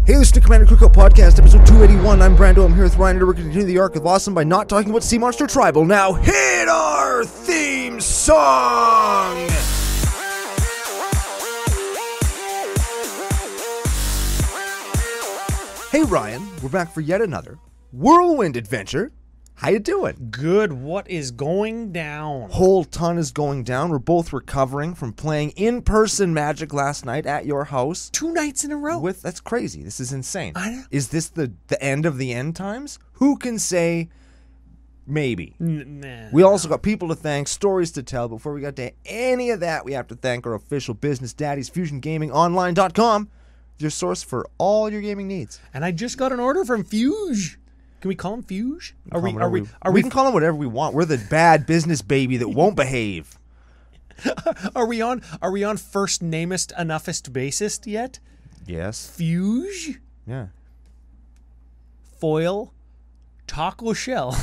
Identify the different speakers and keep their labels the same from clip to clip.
Speaker 1: Hey, this is the Commander Cookout Podcast, episode 281. I'm Brando. I'm here with Ryan, and we're going to continue the arc of Awesome by not talking about Sea Monster Tribal. Now, hit our theme song! Hey, Ryan. We're back for yet another whirlwind adventure. How you doing?
Speaker 2: Good. What is going down?
Speaker 1: Whole ton is going down. We're both recovering from playing in-person Magic last night at your house.
Speaker 2: 2 nights in a row.
Speaker 1: That's crazy. This is insane.
Speaker 2: I know.
Speaker 1: Is this the end of the end times? Who can say maybe?
Speaker 2: Nah.
Speaker 1: We also got people to thank, stories to tell. Before we get to any of that, we have to thank our official business daddies, FusionGamingOnline.com, your source for all your gaming needs.
Speaker 2: And I just got an order from Fuge. Can we call him Fuge?
Speaker 1: We can call him whatever we want. We're the bad business baby that won't behave.
Speaker 2: Are we on first namest enoughest basist yet?
Speaker 1: Yes.
Speaker 2: Fuge,
Speaker 1: Yeah.
Speaker 2: foil, taco shell,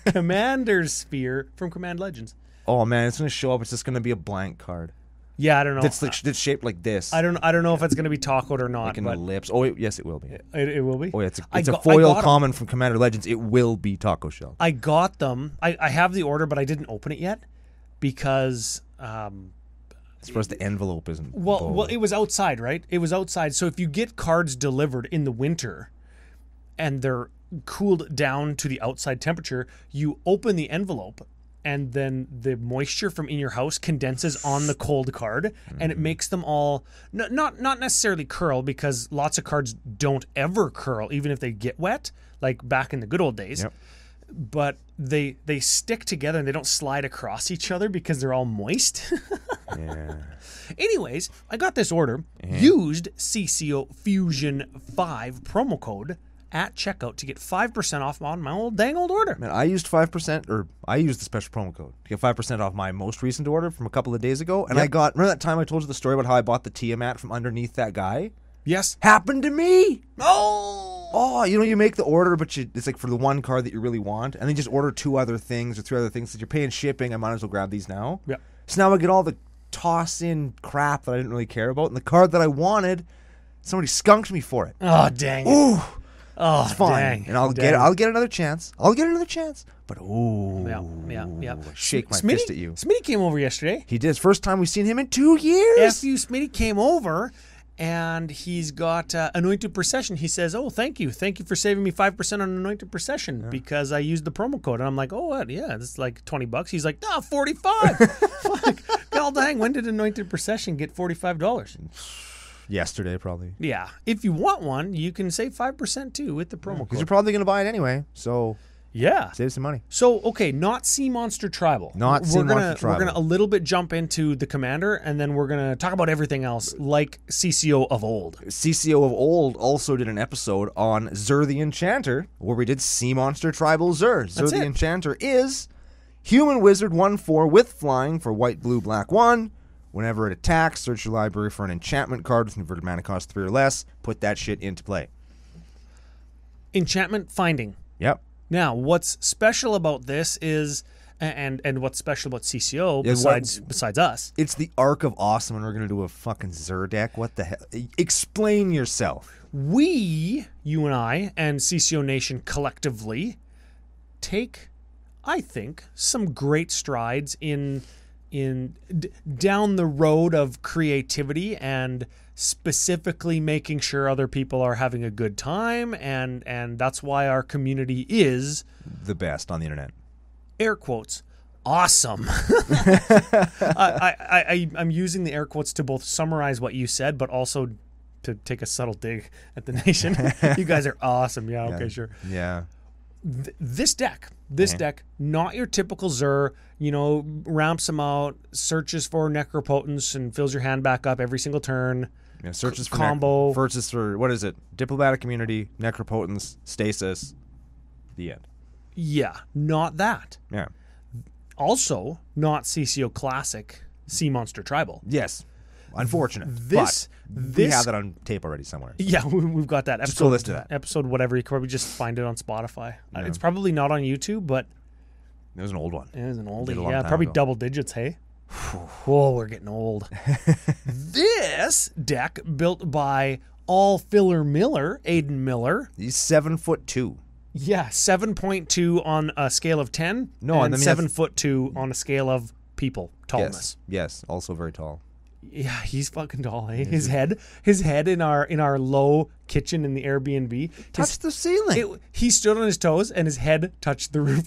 Speaker 2: commander's sphere from Command Legends.
Speaker 1: Oh man, it's gonna show up. It's just gonna be a blank card.
Speaker 2: Yeah, I don't know.
Speaker 1: That's shaped like this.
Speaker 2: I don't know if it's going to be tacoed or not.
Speaker 1: Like in
Speaker 2: but
Speaker 1: the lips. Oh, yes, it will be.
Speaker 2: It will be.
Speaker 1: Oh, yeah, it's a foil common from Commander Legends. It will be taco shell.
Speaker 2: I got them. I have the order, but I didn't open it yet because.
Speaker 1: It's supposed the envelope isn't.
Speaker 2: Well, it was outside, right? It was outside. So if you get cards delivered in the winter, and they're cooled down to the outside temperature, you open the envelope. And then the moisture from in your house condenses on the cold card, and it makes them all not necessarily curl, because lots of cards don't ever curl, even if they get wet, like back in the good old days.
Speaker 1: Yep.
Speaker 2: But they stick together and they don't slide across each other because they're all moist.
Speaker 1: Yeah.
Speaker 2: Anyways, I got this order, used CCO Fusion 5 promo code at checkout to get 5% off on my dang old order.
Speaker 1: Man, I used 5%, or I used the special promo code to get 5% off my most recent order from a couple of days ago. And I got, remember that time I told you the story about how I bought the Tiamat from underneath that guy?
Speaker 2: Yes.
Speaker 1: Happened to me.
Speaker 2: Oh,
Speaker 1: You make the order, but it's like for the one card that you really want, and then you just order 2 other things or 3 other things that you're paying shipping. I might as well grab these now.
Speaker 2: Yeah.
Speaker 1: So now I get all the toss-in crap that I didn't really care about, and the card that I wanted, somebody skunked me for it.
Speaker 2: Oh, dang it.
Speaker 1: Ooh.
Speaker 2: Oh,
Speaker 1: It's fine,
Speaker 2: dang.
Speaker 1: and I'll get another chance. But ooh,
Speaker 2: Yeah.
Speaker 1: shake my fist at you.
Speaker 2: Smitty came over yesterday.
Speaker 1: He did. First time we've seen him in 2 years.
Speaker 2: Smitty came over, and he's got Anointed Procession. He says, "Oh, thank you for saving me 5% on Anointed Procession because I used the promo code." And I'm like, "Oh, what? Yeah, this is like $20." He's like, "No, 45." Fuck, God dang! When did Anointed Procession get $45?
Speaker 1: Yesterday, probably.
Speaker 2: Yeah. If you want one, you can save 5% too with the promo
Speaker 1: Because
Speaker 2: code.
Speaker 1: you're probably going to buy it anyway, so
Speaker 2: Yeah.
Speaker 1: save some money.
Speaker 2: So, okay, not Sea Monster Tribal.
Speaker 1: Not Sea Monster Tribal.
Speaker 2: We're going to a little bit jump into the Commander, and then we're going to talk about everything else, like CCO of old.
Speaker 1: CCO of old also did an episode on Zur the Enchanter, where we did Sea Monster Tribal Zur. Zur the Enchanter is human wizard 1/4 with flying for white, blue, black 1. Whenever it attacks, search your library for an enchantment card with converted mana cost 3 or less. Put that shit into play.
Speaker 2: Enchantment finding.
Speaker 1: Yep.
Speaker 2: Now, what's special about this is, and what's special about CCO besides us?
Speaker 1: It's the Arc of Awesome, and we're going to do a fucking Zur deck. What the hell? Explain yourself.
Speaker 2: You and I, and CCO Nation collectively take, I think, some great strides in down the road of creativity and specifically making sure other people are having a good time, and that's why our community is
Speaker 1: the best on the internet.
Speaker 2: Air quotes. Awesome. I'm using the air quotes to both summarize what you said, but also to take a subtle dig at the nation. You guys are awesome. Yeah. Okay. Sure.
Speaker 1: Yeah.
Speaker 2: This deck, not your typical Zur, ramps them out, searches for Necropotence, and fills your hand back up every single turn.
Speaker 1: Yeah, searches for
Speaker 2: combo.
Speaker 1: Searches for, what is it? Diplomatic Immunity, Necropotence, Stasis, the end.
Speaker 2: Yeah, not that.
Speaker 1: Yeah.
Speaker 2: Also, not CCO Classic Sea Monster Tribal.
Speaker 1: Yes. Unfortunate.
Speaker 2: This
Speaker 1: we have that on tape already somewhere.
Speaker 2: Yeah, we've got that episode.
Speaker 1: Just go listen to that.
Speaker 2: Episode whatever. You can probably just find it on Spotify. Yeah. It's probably not on YouTube, but
Speaker 1: it was an old one.
Speaker 2: It was an oldie. Yeah, probably double digits, hey? Whoa, we're getting old. This deck, built by all filler Miller, Aiden Miller.
Speaker 1: He's 7'2".
Speaker 2: Yeah, 7.2 on a scale of 10.
Speaker 1: No,
Speaker 2: and
Speaker 1: I mean
Speaker 2: 7'2" on a scale of people tallness.
Speaker 1: Yes, also very tall.
Speaker 2: Yeah, he's fucking tall. Eh? His head in our low kitchen in the Airbnb
Speaker 1: Touched the ceiling.
Speaker 2: He stood on his toes and his head touched the roof.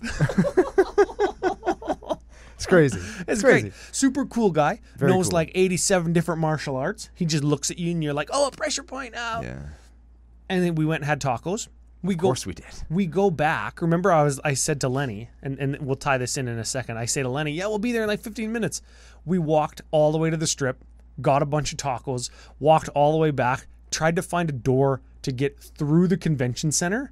Speaker 1: It's crazy.
Speaker 2: It's great. Super cool guy.
Speaker 1: Very
Speaker 2: Knows
Speaker 1: cool.
Speaker 2: like 87 different martial arts. He just looks at you and you're like, oh, a pressure point. Oh.
Speaker 1: Yeah.
Speaker 2: And then we went and had tacos.
Speaker 1: Of course we did.
Speaker 2: We go back. Remember, I said to Lenny, and we'll tie this in a second. I say to Lenny, yeah, we'll be there in like 15 minutes. We walked all the way to the strip, got a bunch of tacos, walked all the way back, tried to find a door to get through the convention center,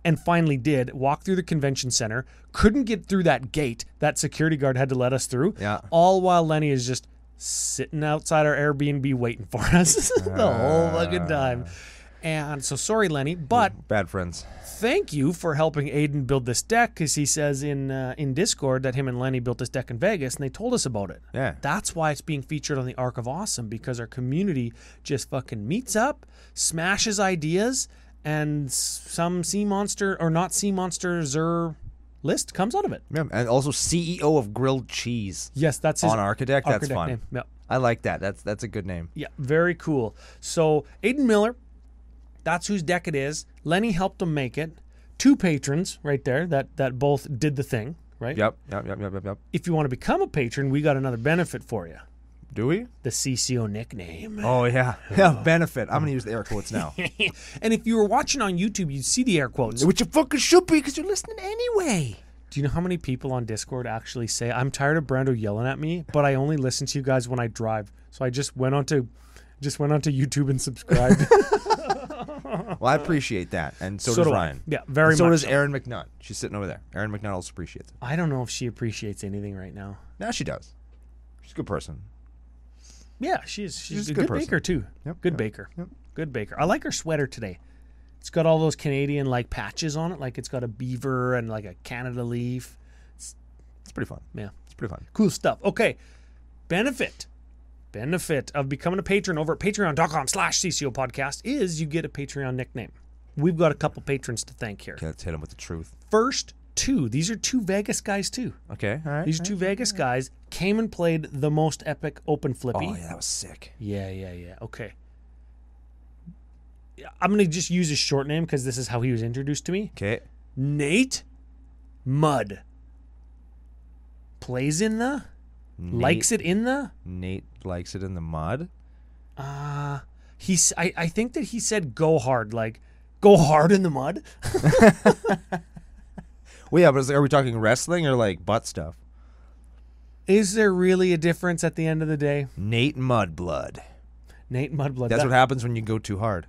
Speaker 2: and finally did. Walked through the convention center, couldn't get through that gate. That security guard had to let us through.
Speaker 1: Yeah.
Speaker 2: All while Lenny is just sitting outside our Airbnb waiting for us the whole fucking time. And so sorry, Lenny, but
Speaker 1: Bad friends.
Speaker 2: thank you for helping Aiden build this deck, because he says in Discord that him and Lenny built this deck in Vegas, and they told us about it.
Speaker 1: Yeah.
Speaker 2: That's why it's being featured on the Arc of Awesome, because our community just fucking meets up, smashes ideas, and some Sea Monster or not Sea Monster Zur list comes out of it.
Speaker 1: Yeah, and also CEO of Grilled Cheese.
Speaker 2: Yes, that's his
Speaker 1: On Architect. That's
Speaker 2: Architect
Speaker 1: fun.
Speaker 2: name. Yeah.
Speaker 1: I like that. That's a good name.
Speaker 2: Yeah, very cool. So Aiden Miller, that's whose deck it is. Lenny helped him make it. 2 patrons right there that both did the thing, right?
Speaker 1: Yep.
Speaker 2: If you want to become a patron, we got another benefit for you.
Speaker 1: Do we?
Speaker 2: The CCO nickname.
Speaker 1: Oh, yeah. Yeah, benefit. I'm going to use the air quotes now.
Speaker 2: And if you were watching on YouTube, you'd see the air quotes.
Speaker 1: Which you fucking should be, because you're listening anyway.
Speaker 2: Do you know how many people on Discord actually say, I'm tired of Brando yelling at me, but I only listen to you guys when I drive. So I just went onto YouTube and subscribed.
Speaker 1: Well, I appreciate that, and so
Speaker 2: So
Speaker 1: does
Speaker 2: do I.
Speaker 1: Ryan.
Speaker 2: Yeah, very
Speaker 1: and so
Speaker 2: much
Speaker 1: does
Speaker 2: so.
Speaker 1: Erin McNutt. She's sitting over there. Erin McNutt also appreciates it.
Speaker 2: I don't know if she appreciates anything right now.
Speaker 1: Now she does. She's a good person.
Speaker 2: Yeah, she's
Speaker 1: a
Speaker 2: a
Speaker 1: good
Speaker 2: good
Speaker 1: person.
Speaker 2: baker too.
Speaker 1: Yep,
Speaker 2: Good
Speaker 1: yep,
Speaker 2: baker.
Speaker 1: yep.
Speaker 2: Good baker. I like her sweater today. It's got all those Canadian like patches on it, like it's got a beaver and like a Canada leaf.
Speaker 1: It's pretty fun.
Speaker 2: Yeah,
Speaker 1: It's pretty fun.
Speaker 2: cool stuff. Okay, benefit of becoming a patron over at patreon.com/CCO Podcast is you get a Patreon nickname. We've got a couple patrons to thank here.
Speaker 1: Okay, let's hit him with the truth.
Speaker 2: First 2. These are 2 Vegas guys too.
Speaker 1: Okay, all right.
Speaker 2: These are 2 Vegas guys came and played the most epic open flippy.
Speaker 1: Oh, yeah, that was sick.
Speaker 2: Yeah. Okay. I'm going to just use his short name because this is how he was introduced to me.
Speaker 1: Okay.
Speaker 2: Nate Mudd. Plays in the? Likes it in the?
Speaker 1: Nate likes it in the mud.
Speaker 2: I think that he said go hard, like go hard in the mud.
Speaker 1: Well, yeah, but are we talking wrestling or like butt stuff?
Speaker 2: Is there really a difference at the end of the day?
Speaker 1: Nate Mudblood.
Speaker 2: Nate Mudblood.
Speaker 1: That's what happens when you go too hard.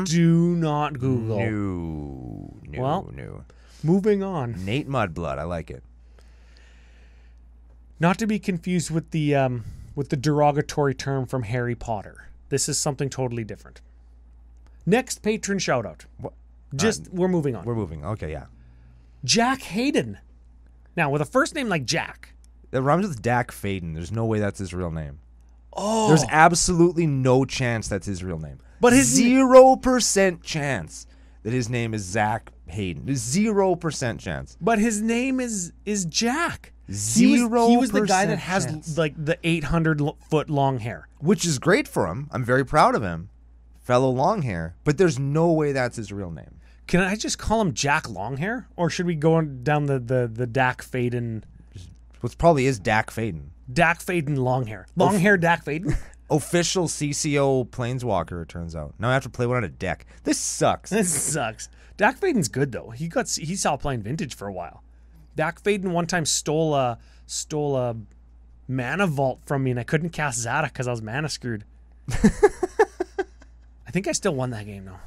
Speaker 2: Do not Google.
Speaker 1: No.
Speaker 2: Well, moving on.
Speaker 1: Nate Mudblood. I like it.
Speaker 2: Not to be confused with the derogatory term from Harry Potter. This is something totally different. Next patron shout out.
Speaker 1: What?
Speaker 2: We're moving on.
Speaker 1: We're moving. Okay, yeah.
Speaker 2: Jack Hayden. Now, with a first name like Jack.
Speaker 1: It rhymes with Dak Faden. There's no way that's his real name.
Speaker 2: Oh.
Speaker 1: There's absolutely no chance that's his real name.
Speaker 2: But his
Speaker 1: 0% chance that his name is Zach Hayden. There's 0% chance.
Speaker 2: But his name is Jack.
Speaker 1: 0%.
Speaker 2: He was the guy that has
Speaker 1: chance.
Speaker 2: like the 800-foot long hair.
Speaker 1: Which is great for him. I'm very proud of him. Fellow long hair. But there's no way that's his real name.
Speaker 2: Can I just call him Jack Longhair? Or should we go down the Dak Faden?
Speaker 1: Which probably is Dak Faden.
Speaker 2: Dak Faden Longhair. Longhair Dak Faden?
Speaker 1: Official CCO Planeswalker, it turns out. Now I have to play one on a deck. This sucks.
Speaker 2: This sucks. Dak Faden's good though. He saw playing Vintage for a while. Dak Faden one time stole a mana vault from me, and I couldn't cast Zata because I was mana screwed. I think I still won that game though.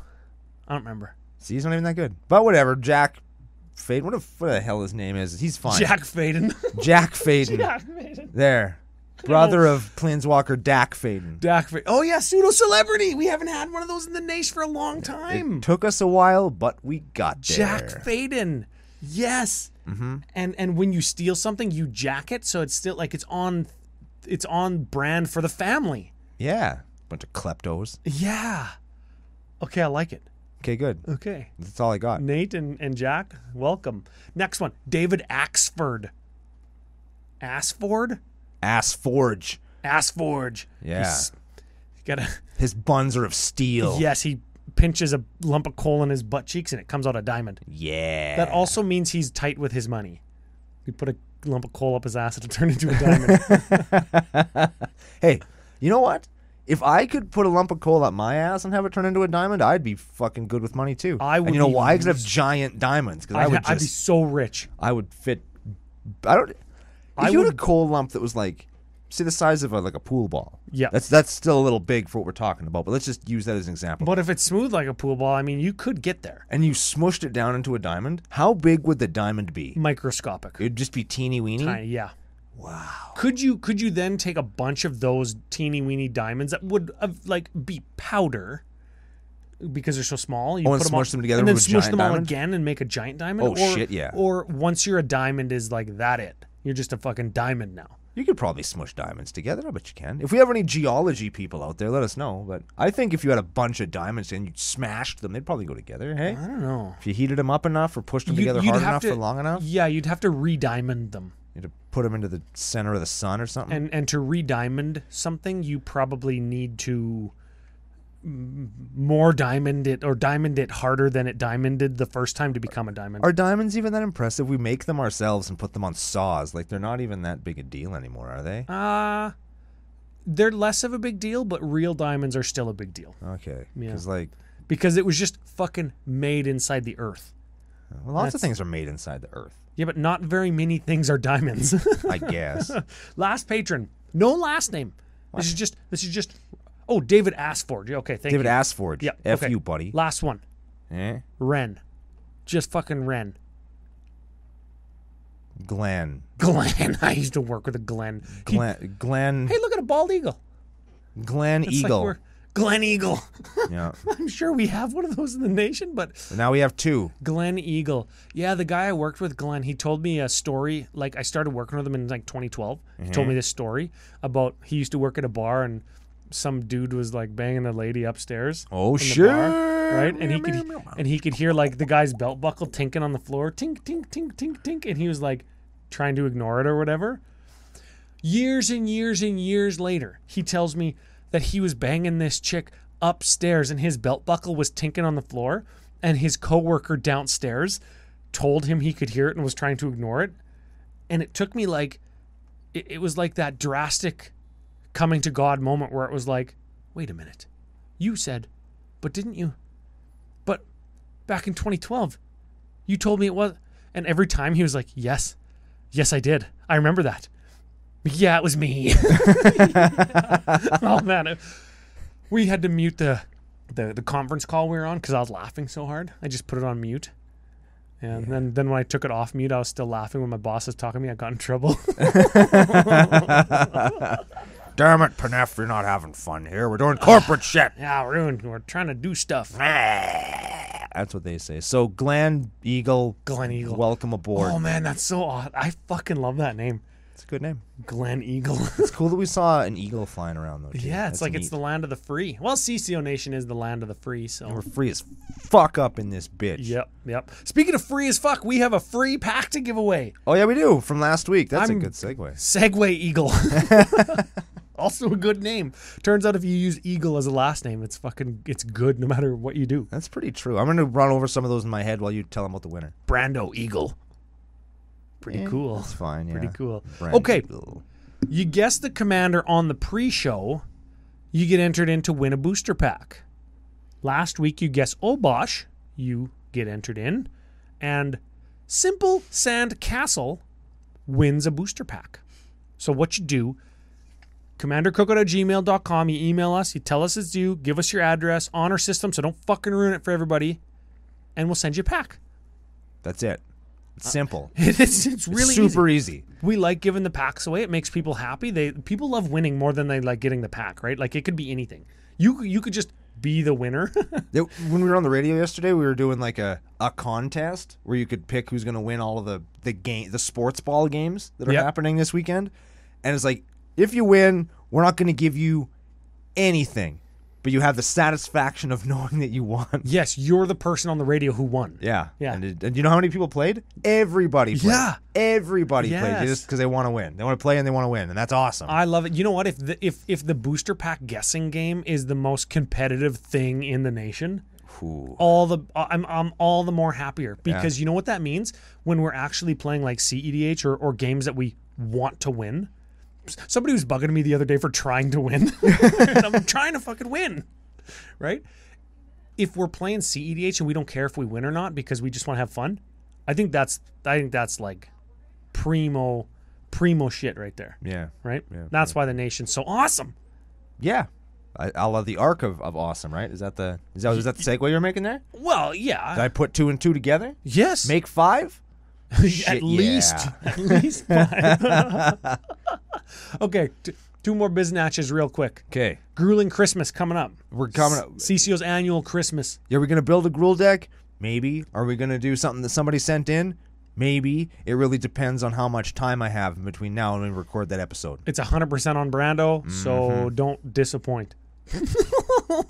Speaker 2: I don't remember.
Speaker 1: See, he's not even that good. But whatever. Jack Faden. What the hell his name is? He's fine.
Speaker 2: Jack Faden.
Speaker 1: Jack Faden.
Speaker 2: Jack Faden.
Speaker 1: There. Brother of Planeswalker Dak Faden.
Speaker 2: Dak Faden. Oh yeah, pseudo celebrity. We haven't had one of those in the niche for a long time.
Speaker 1: It took us a while, but we got there.
Speaker 2: Jack Faden. Yes. And when you steal something, you jack it, so it's still like it's on brand for the family.
Speaker 1: Yeah. Bunch of kleptos.
Speaker 2: Yeah. Okay, I like it.
Speaker 1: Okay, good.
Speaker 2: Okay.
Speaker 1: That's all I got.
Speaker 2: Nate and Jack, welcome. Next one, David Axford. Assforge? Assforge.
Speaker 1: Yeah.
Speaker 2: His
Speaker 1: buns are of steel.
Speaker 2: Yes, he pinches a lump of coal in his butt cheeks and it comes out a diamond.
Speaker 1: Yeah.
Speaker 2: That also means he's tight with his money. You put a lump of coal up his ass, it'll turn into a diamond.
Speaker 1: Hey, you know what? If I could put a lump of coal up my ass and have it turn into a diamond, I'd be fucking good with money too.
Speaker 2: I would.
Speaker 1: And you know why? Because I have giant diamonds. Because
Speaker 2: I'd be so rich.
Speaker 1: I would fit. If you had a coal lump that was like, say, the size of like a pool ball.
Speaker 2: Yeah.
Speaker 1: That's still a little big for what we're talking about. But let's just use that as an example.
Speaker 2: But if it's smooth like a pool ball, I mean, you could get there.
Speaker 1: And you smushed it down into a diamond. How big would the diamond be?
Speaker 2: Microscopic.
Speaker 1: It'd just be teeny weeny.
Speaker 2: Tiny, yeah.
Speaker 1: Wow.
Speaker 2: Could you then take a bunch of those teeny weeny diamonds that would be powder because they're so small? You
Speaker 1: and smush them together
Speaker 2: and then
Speaker 1: with a
Speaker 2: smush
Speaker 1: giant
Speaker 2: them all
Speaker 1: diamond?
Speaker 2: again and make a giant diamond?
Speaker 1: Oh, shit, yeah.
Speaker 2: Or once you're a diamond is like that it. You're just a fucking diamond now.
Speaker 1: You could probably smush diamonds together. I bet you can. If we have any geology people out there, let us know. But I think if you had a bunch of diamonds and you smashed them, they'd probably go together. Hey,
Speaker 2: I don't know.
Speaker 1: If you heated them up enough or pushed them together hard enough for long enough.
Speaker 2: Yeah, you'd have to re-diamond them.
Speaker 1: You had to put them into the center of the sun or something.
Speaker 2: And to re-diamond something, you probably need to more diamond it or diamond it harder than it diamonded the first time to become a diamond.
Speaker 1: Are diamonds even that impressive? We make them ourselves and put them on saws. Like, they're not even that big a deal anymore, are they?
Speaker 2: They're less of a big deal, but real diamonds are still a big deal.
Speaker 1: Okay.
Speaker 2: Yeah. Because it was just fucking made inside the earth.
Speaker 1: Well, lots of things are made inside the earth.
Speaker 2: Yeah, but not very many things are diamonds.
Speaker 1: I guess.
Speaker 2: Last patron. No last name. What? This is just Oh, David Asforge. Okay, thank you.
Speaker 1: David Asforge.
Speaker 2: Yeah.
Speaker 1: F you, buddy.
Speaker 2: Last one. Ren. Just fucking Ren.
Speaker 1: Glenn.
Speaker 2: I used to work with a Glenn.
Speaker 1: Glenn.
Speaker 2: Hey, look at a bald eagle.
Speaker 1: Glenn Eagle.
Speaker 2: Like Glenn Eagle.
Speaker 1: Yeah.
Speaker 2: I'm sure we have one of those in the nation, but
Speaker 1: now we have two.
Speaker 2: Glenn Eagle. Yeah, the guy I worked with, Glenn, he told me a story. Like, I started working with him in like 2012. He told me this story about he used to work at a bar and some dude was like banging a lady upstairs.
Speaker 1: Oh shit!
Speaker 2: Bar, right, and he could hear like the guy's belt buckle tinking on the floor, tink tink tink tink tink, and he was like trying to ignore it or whatever. Years and years and years later, he tells me that he was banging this chick upstairs and his belt buckle was tinking on the floor, and his coworker downstairs told him he could hear it and was trying to ignore it, and it took me like it was like that drastic coming to God moment where it was like, wait a minute, you said, but didn't you? But back in 2012, you told me it was. And every time he was like, yes, I did. I remember that. Yeah, it was me. Oh man, we had to mute the conference call we were on because I was laughing so hard. I just put it on mute. And then when I took it off mute, I was still laughing when my boss was talking to me. I got in trouble.
Speaker 1: Damn it, Panef, you're not having fun here. We're doing corporate shit.
Speaker 2: Yeah, we're trying to do stuff.
Speaker 1: That's what they say. So, Glenn Eagle, welcome aboard.
Speaker 2: Oh, man, that's so odd. I fucking love that name.
Speaker 1: It's a good name.
Speaker 2: Glenn Eagle.
Speaker 1: It's cool that we saw an eagle flying around, though, too.
Speaker 2: Yeah, it's like it's the land of the free. Well, CCO Nation is the land of the free, so.
Speaker 1: And we're free as fuck up in this bitch.
Speaker 2: Yep. Speaking of free as fuck, we have a free pack to give away.
Speaker 1: Oh, yeah, we do, from last week. That's a good segue.
Speaker 2: Segway Eagle. Also a good name. Turns out if you use Eagle as a last name, it's good no matter what you do.
Speaker 1: That's pretty true. I'm going to run over some of those in my head while you tell them about the winner.
Speaker 2: Brando Eagle. Pretty cool.
Speaker 1: That's fine, yeah.
Speaker 2: Pretty cool.
Speaker 1: Brando
Speaker 2: Okay.
Speaker 1: Eagle.
Speaker 2: You guess the commander on the pre-show, you get entered in to win a booster pack. Last week you guess Obosh, you get entered in. And Simple Sand Castle wins a booster pack. So what you do, commandercookout@gmail.com. You email us. You tell us it's you. Give us your address on our system, so don't fucking ruin it for everybody. And we'll send you a pack.
Speaker 1: That's it. It's simple.
Speaker 2: It's really
Speaker 1: super easy.
Speaker 2: We like giving the packs away. It makes people happy. People love winning more than they like getting the pack, right? Like, it could be anything. You could just be the winner.
Speaker 1: When we were on the radio yesterday, we were doing like a contest where you could pick who's going to win all of the sports ball games that are happening this weekend. And it's like, if you win, we're not going to give you anything, but you have the satisfaction of knowing that you won.
Speaker 2: Yes, you're the person on the radio who won.
Speaker 1: Yeah.
Speaker 2: Yeah.
Speaker 1: And you know how many people played? Everybody played.
Speaker 2: Yeah.
Speaker 1: Everybody played just because they want to win. They want to play and they want to win, and that's awesome.
Speaker 2: I love it. You know what? If the booster pack guessing game is the most competitive thing in the nation, I'm all the more happier, because you know what that means? When we're actually playing like CEDH or games that we want to win. Somebody was bugging me the other day for trying to win. I'm trying to fucking win, right? If we're playing CEDH and we don't care if we win or not because we just want to have fun, I think that's like primo shit right there.
Speaker 1: Yeah.
Speaker 2: Right? Yeah, that's why the nation's so awesome.
Speaker 1: Yeah. I love the arc of awesome, right? Is that the segue you're making there?
Speaker 2: Well, yeah.
Speaker 1: Did I put 2 and 2 together?
Speaker 2: Yes.
Speaker 1: Make 5?
Speaker 2: At least 5. Okay, 2 more biznatches real quick.
Speaker 1: Okay.
Speaker 2: Grueling Christmas coming up.
Speaker 1: We're coming up.
Speaker 2: CCO's annual Christmas.
Speaker 1: Yeah, we're going to build a gruel deck? Maybe. Are we going to do something that somebody sent in? Maybe. It really depends on how much time I have in between now and when we record that episode.
Speaker 2: It's 100% on Brando, so don't disappoint.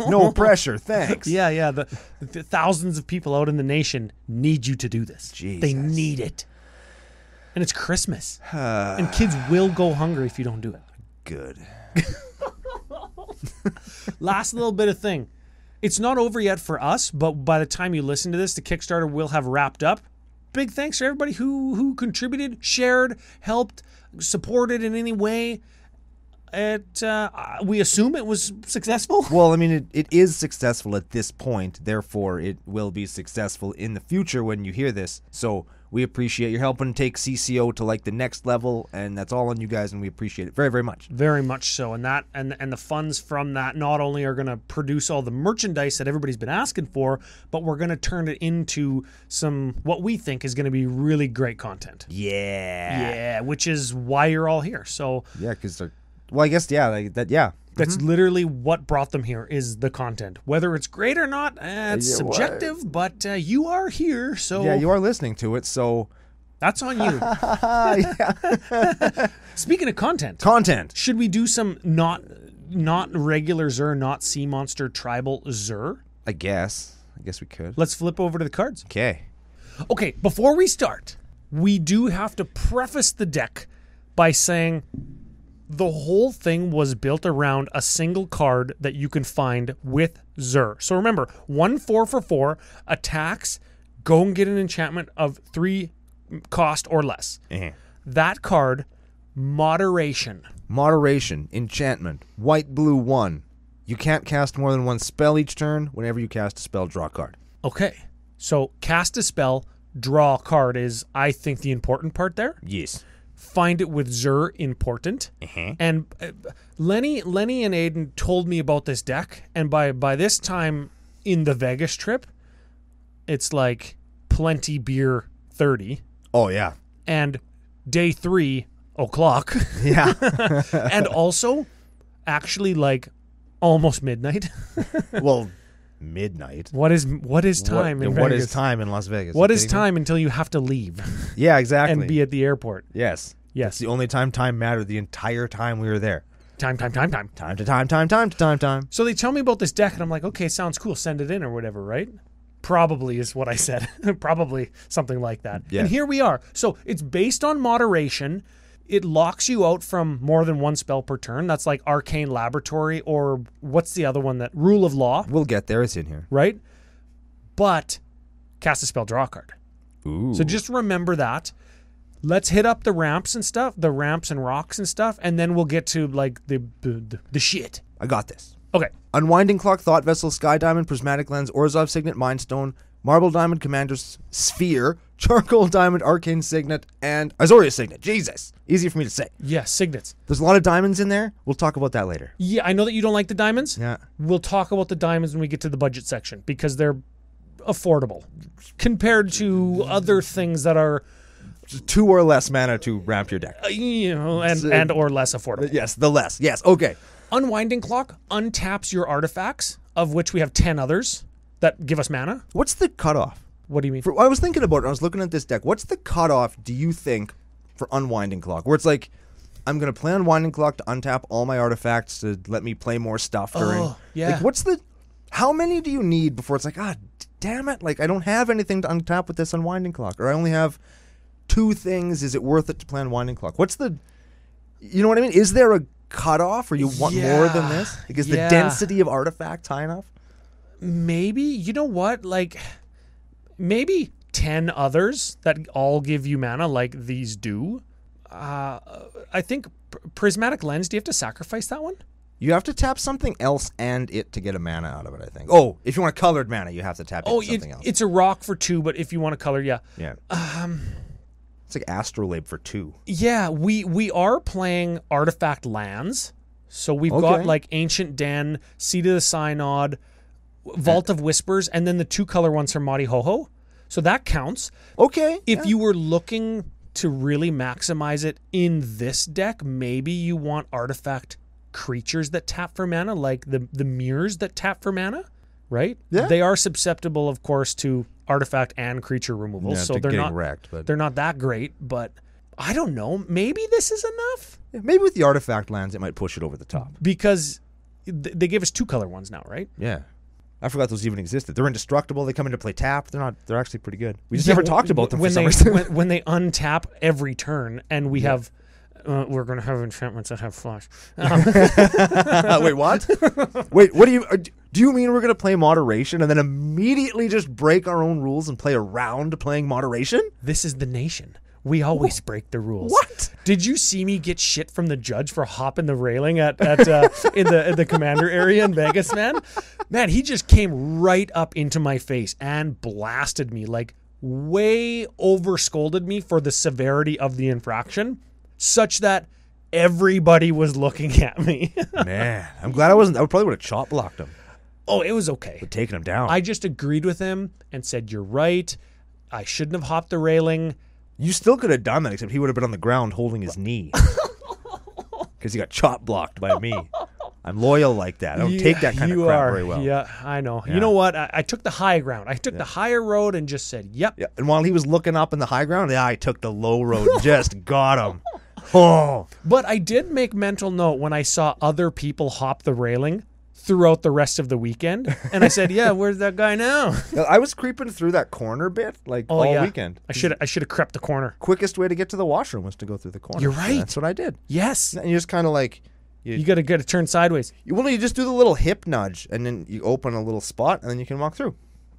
Speaker 1: No pressure, thanks.
Speaker 2: Yeah. The thousands of people out in the nation need you to do this.
Speaker 1: Jesus.
Speaker 2: They need it. And it's Christmas. And kids will go hungry if you don't do it.
Speaker 1: Good.
Speaker 2: Last little bit of thing. It's not over yet for us, but by the time you listen to this, the Kickstarter will have wrapped up. Big thanks to everybody who contributed, shared, helped, supported in any way. We assume it was successful.
Speaker 1: Well, I mean, it is successful at this point. Therefore, it will be successful in the future when you hear this. So we appreciate your helping take CCO to like the next level, and that's all on you guys, and we appreciate it very, very much.
Speaker 2: Very much so. And that and the funds from that not only are going to produce all the merchandise that everybody's been asking for, but we're going to turn it into some what we think is going to be really great content. Yeah, which is why you're all here. So
Speaker 1: yeah, because well, I guess
Speaker 2: that's literally what brought them here is the content. Whether it's great or not, it's subjective, but you are here, so
Speaker 1: yeah, you are listening to it, so
Speaker 2: that's on you. Speaking of content, should we do some not regular Zur, not sea monster tribal Zur?
Speaker 1: I guess we could.
Speaker 2: Let's flip over to the cards.
Speaker 1: Okay.
Speaker 2: Before we start, we do have to preface the deck by saying the whole thing was built around a single card that you can find with Zur. So remember, 1/4 for 4 attacks, go and get an enchantment of 3 cost or less. That card, Moderation.
Speaker 1: Moderation, enchantment, white, blue, 1. You can't cast more than 1 spell each turn. Whenever you cast a spell, draw a card. Okay.
Speaker 2: So cast a spell, draw a card is, I think, the important part there.
Speaker 1: Yes.
Speaker 2: Find it with Zur, important. And Lenny and Aiden told me about this deck, and by this time in the Vegas trip, it's like plenty beer 30.
Speaker 1: Oh, yeah.
Speaker 2: And day 3 o'clock.
Speaker 1: Yeah.
Speaker 2: And also, actually, like almost midnight.
Speaker 1: Well, midnight.
Speaker 2: What is time in Vegas?
Speaker 1: What is time in Las Vegas?
Speaker 2: What is time until you have to leave?
Speaker 1: Yeah, exactly.
Speaker 2: And be at the airport.
Speaker 1: Yes. It's the only time mattered the entire time we were there.
Speaker 2: Time.
Speaker 1: Time to time.
Speaker 2: So they tell me about this deck, and I'm like, okay, sounds cool. Send it in or whatever, right? Probably is what I said. Probably something like that. Yeah. And here we are. So it's based on Moderation. It locks you out from more than 1 spell per turn. That's like Arcane Laboratory, or what's the other one? That Rule of Law.
Speaker 1: We'll get there. It's in here.
Speaker 2: Right? But cast a spell, draw a card.
Speaker 1: Ooh.
Speaker 2: So just remember that. Let's hit up the ramps and stuff, the ramps and rocks and stuff, and then we'll get to like the shit.
Speaker 1: I got this.
Speaker 2: Okay.
Speaker 1: Unwinding Clock, Thought Vessel, Sky Diamond, Prismatic Lens, Orzhov Signet, Mind Stone, Marble Diamond, Commander's Sphere, Charcoal Diamond, Arcane Signet, and Azorius Signet. Jesus. Easy for me to say.
Speaker 2: Yeah, signets.
Speaker 1: There's a lot of diamonds in there. We'll talk about that later.
Speaker 2: Yeah, I know that you don't like the diamonds.
Speaker 1: Yeah.
Speaker 2: We'll talk about the diamonds when we get to the budget section because they're affordable compared to other things that are
Speaker 1: 2 or less mana to ramp your deck.
Speaker 2: And or less affordable.
Speaker 1: Yes, the less. Yes, okay.
Speaker 2: Unwinding Clock untaps your artifacts of which we have 10 others that give us mana.
Speaker 1: What's the cutoff?
Speaker 2: What do you mean?
Speaker 1: I was thinking about it. I was looking at this deck. What's the cutoff, do you think, for Unwinding Clock? Where it's like, I'm going to play Unwinding Clock to untap all my artifacts to let me play more stuff during.
Speaker 2: Oh, yeah.
Speaker 1: Like, how many do you need before it's like, damn it, like, I don't have anything to untap with this Unwinding Clock, or I only have 2 things. Is it worth it to play Unwinding Clock? You know what I mean? Is there a cutoff, or you want more than this? Like, is the density of artifacts high enough?
Speaker 2: Maybe. You know what? Like, maybe 10 others that all give you mana like these do. I think Prismatic Lens, do you have to sacrifice that one?
Speaker 1: You have to tap something else and it to get a mana out of it, I think. Oh, if you want a colored mana, you have to tap something else.
Speaker 2: It's a rock for 2, but if you want a color, yeah.
Speaker 1: Yeah. It's like Astrolabe for 2.
Speaker 2: Yeah, we are playing artifact lands. So we've got like Ancient Den, Seed of the Synod, Vault of Whispers, and then the 2 color ones from Madi Ho-Ho. So that counts.
Speaker 1: Okay.
Speaker 2: If you were looking to really maximize it in this deck, maybe you want artifact creatures that tap for mana, like the mirrors that tap for mana, right?
Speaker 1: Yeah.
Speaker 2: They are susceptible, of course, to artifact and creature removal, so they're not
Speaker 1: wrecked, but
Speaker 2: they're not that great. But I don't know. Maybe this is enough.
Speaker 1: Yeah, maybe with the artifact lands, it might push it over the top
Speaker 2: because they gave us 2 color ones now, right?
Speaker 1: Yeah. I forgot those even existed. They're indestructible. They come into play tapped. They're actually pretty good. We just never talked about them for some reason.
Speaker 2: When they untap every turn, and we have, we're going to have enchantments that have flash.
Speaker 1: Wait, what? Wait, what do you mean we're going to play moderation and then immediately just break our own rules and play around playing moderation?
Speaker 2: This is the nation. We always break the rules.
Speaker 1: What?
Speaker 2: Did you see me get shit from the judge for hopping the railing in the commander area in Vegas, man? Man, he just came right up into my face and blasted me, like way over scolded me for the severity of the infraction, such that everybody was looking at me.
Speaker 1: Man, I'm glad I wasn't. I probably would have chop blocked him.
Speaker 2: Oh, it was okay.
Speaker 1: But taking him down.
Speaker 2: I just agreed with him and said, "You're right. I shouldn't have hopped the railing."
Speaker 1: You still could have done that, except he would have been on the ground holding his knee. Because he got chop blocked by me. I'm loyal like that. I don't take that kind of crap very well.
Speaker 2: Yeah, I know. Yeah. You know what? I took the high ground. I took the higher road and just said, yep.
Speaker 1: Yeah. And while he was looking up in the high ground, I took the low road and just got him. Oh.
Speaker 2: But I did make mental note when I saw other people hop the railing throughout the rest of the weekend. And I said, yeah, where's that guy now?
Speaker 1: I was creeping through that corner bit all weekend.
Speaker 2: I should have crept the corner.
Speaker 1: Quickest way to get to the washroom was to go through the corner.
Speaker 2: You're right.
Speaker 1: That's what I did.
Speaker 2: Yes.
Speaker 1: And you just kind of like...
Speaker 2: You got to turn sideways.
Speaker 1: You just do the little hip nudge, and then you open a little spot, and then you can walk through.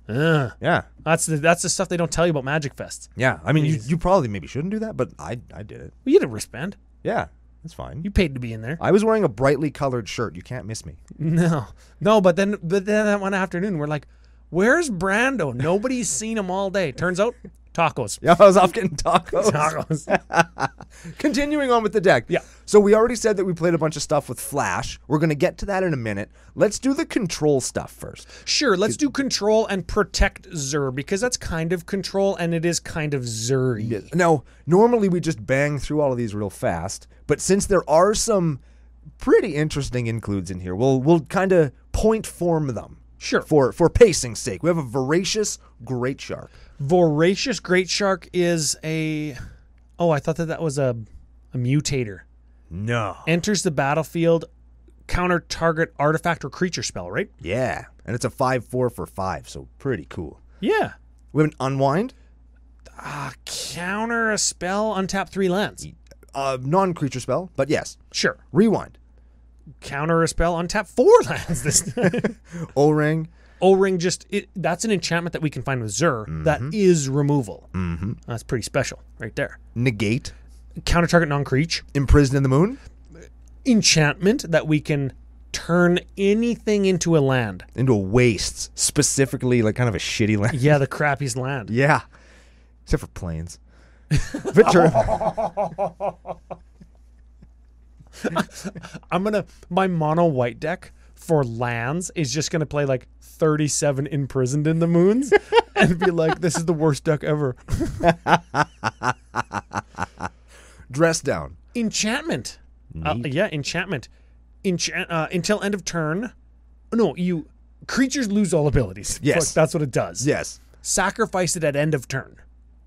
Speaker 1: Yeah.
Speaker 2: That's the stuff they don't tell you about Magic Fest.
Speaker 1: Yeah. I mean, you probably maybe shouldn't do that, but I did it.
Speaker 2: Well, you had a wristband.
Speaker 1: Yeah. That's fine.
Speaker 2: You paid to be in there.
Speaker 1: I was wearing a brightly colored shirt. You can't miss me.
Speaker 2: No, but then that one afternoon, we're like, where's Brando? Nobody's seen him all day. Turns out, tacos.
Speaker 1: Yeah, I was off getting tacos.
Speaker 2: Tacos.
Speaker 1: Continuing on with the deck.
Speaker 2: Yeah.
Speaker 1: So we already said that we played a bunch of stuff with Flash. We're going to get to that in a minute. Let's do the control stuff first.
Speaker 2: Sure, let's do control and protect Zur, because that's kind of control and it is kind of Zur-y.
Speaker 1: Yeah. Now, normally we just bang through all of these real fast, but since there are some pretty interesting includes in here, we'll kind of point form them.
Speaker 2: Sure.
Speaker 1: For pacing's sake. We have a Voracious Great Shark.
Speaker 2: Voracious Great Shark is a... Oh, I thought that was a mutator.
Speaker 1: No.
Speaker 2: Enters the battlefield, counter target artifact or creature spell, right?
Speaker 1: Yeah. And it's a 5/4 for 5, so pretty cool.
Speaker 2: Yeah.
Speaker 1: We have an Unwind.
Speaker 2: Counter a spell, untap 3 lands.
Speaker 1: Non-creature spell, but yes.
Speaker 2: Sure.
Speaker 1: Rewind.
Speaker 2: Counter a spell, untap 4 lands this time.
Speaker 1: O-Ring.
Speaker 2: O-Ring that's an enchantment that we can find with Zur that is removal.
Speaker 1: Mm-hmm.
Speaker 2: That's pretty special right there.
Speaker 1: Negate.
Speaker 2: Counter target non-creature.
Speaker 1: Imprisoned in the Moon.
Speaker 2: Enchantment that we can turn anything into a land.
Speaker 1: Into a wastes. Specifically, like kind of a shitty land.
Speaker 2: Yeah, the crappiest land.
Speaker 1: Yeah. Except for planes. Victor.
Speaker 2: My mono white deck for lands is just gonna play like 37 Imprisoned in the Moons and be like, this is the worst deck ever.
Speaker 1: Dress down.
Speaker 2: Enchantment. Enchantment. Until end of turn. No, you creatures lose all abilities.
Speaker 1: Yes.
Speaker 2: Fuck, that's what it does.
Speaker 1: Yes.
Speaker 2: Sacrifice it at end of turn.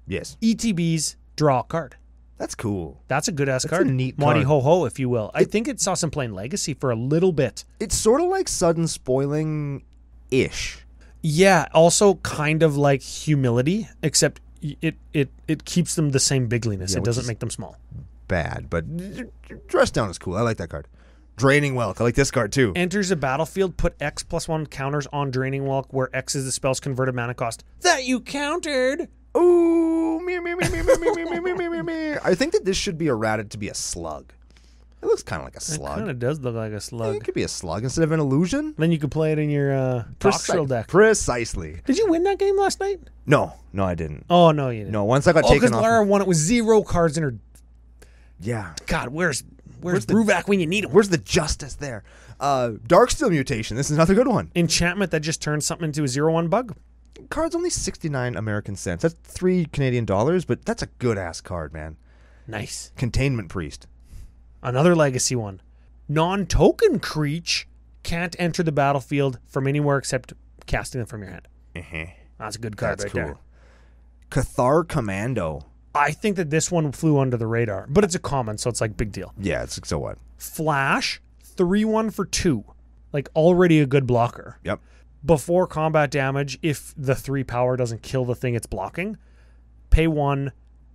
Speaker 1: Yes.
Speaker 2: ETBs, draw a card.
Speaker 1: That's cool.
Speaker 2: That's a good ass card.
Speaker 1: a neat
Speaker 2: Monty
Speaker 1: card.
Speaker 2: Ho Ho, if you will. I think it saw some playing Legacy for a little bit.
Speaker 1: It's sort of like sudden spoiling-ish.
Speaker 2: Yeah, also kind of like humility, except it keeps them the same bigliness.
Speaker 1: Yeah,
Speaker 2: It doesn't
Speaker 1: which is-
Speaker 2: make them small.
Speaker 1: Bad, but dress down is cool. I like that card. Draining Welk. I like this card too.
Speaker 2: Enters a battlefield, put X+1 counters on Draining Welk, where X is the spell's converted mana cost that you countered.
Speaker 1: Ooh, me. I think that this should be errated to be a slug. It looks kind of like a
Speaker 2: It
Speaker 1: slug.
Speaker 2: kind of does look like a slug.
Speaker 1: It could be a slug instead of an illusion.
Speaker 2: Then you could play it in your Toxtril deck.
Speaker 1: Precisely.
Speaker 2: Did you win that game last night?
Speaker 1: No, I didn't.
Speaker 2: Oh, no, you didn't.
Speaker 1: No, once I got
Speaker 2: because
Speaker 1: taken off.
Speaker 2: Lara won it with 0 cards in her.
Speaker 1: Yeah.
Speaker 2: God, where's Bruvac when you need him?
Speaker 1: Where's the justice there? Darksteel Mutation. This is another good one.
Speaker 2: Enchantment that just turns something into a 0/1 bug.
Speaker 1: Card's only 69 American cents. That's $3 Canadian, but that's a good ass card, man.
Speaker 2: Nice.
Speaker 1: Containment Priest.
Speaker 2: Another legacy one. Non-token creature can't enter the battlefield from anywhere except casting them from your hand. That's a good card.
Speaker 1: That's
Speaker 2: right
Speaker 1: cool.
Speaker 2: there.
Speaker 1: Cathar Commando.
Speaker 2: I think that this one flew under the radar, but it's a common, so it's like big deal.
Speaker 1: Yeah, it's so what?
Speaker 2: Flash, 3/1 for 2. Like already a good blocker.
Speaker 1: Yep.
Speaker 2: Before combat damage, if the 3 power doesn't kill the thing it's blocking, pay 1,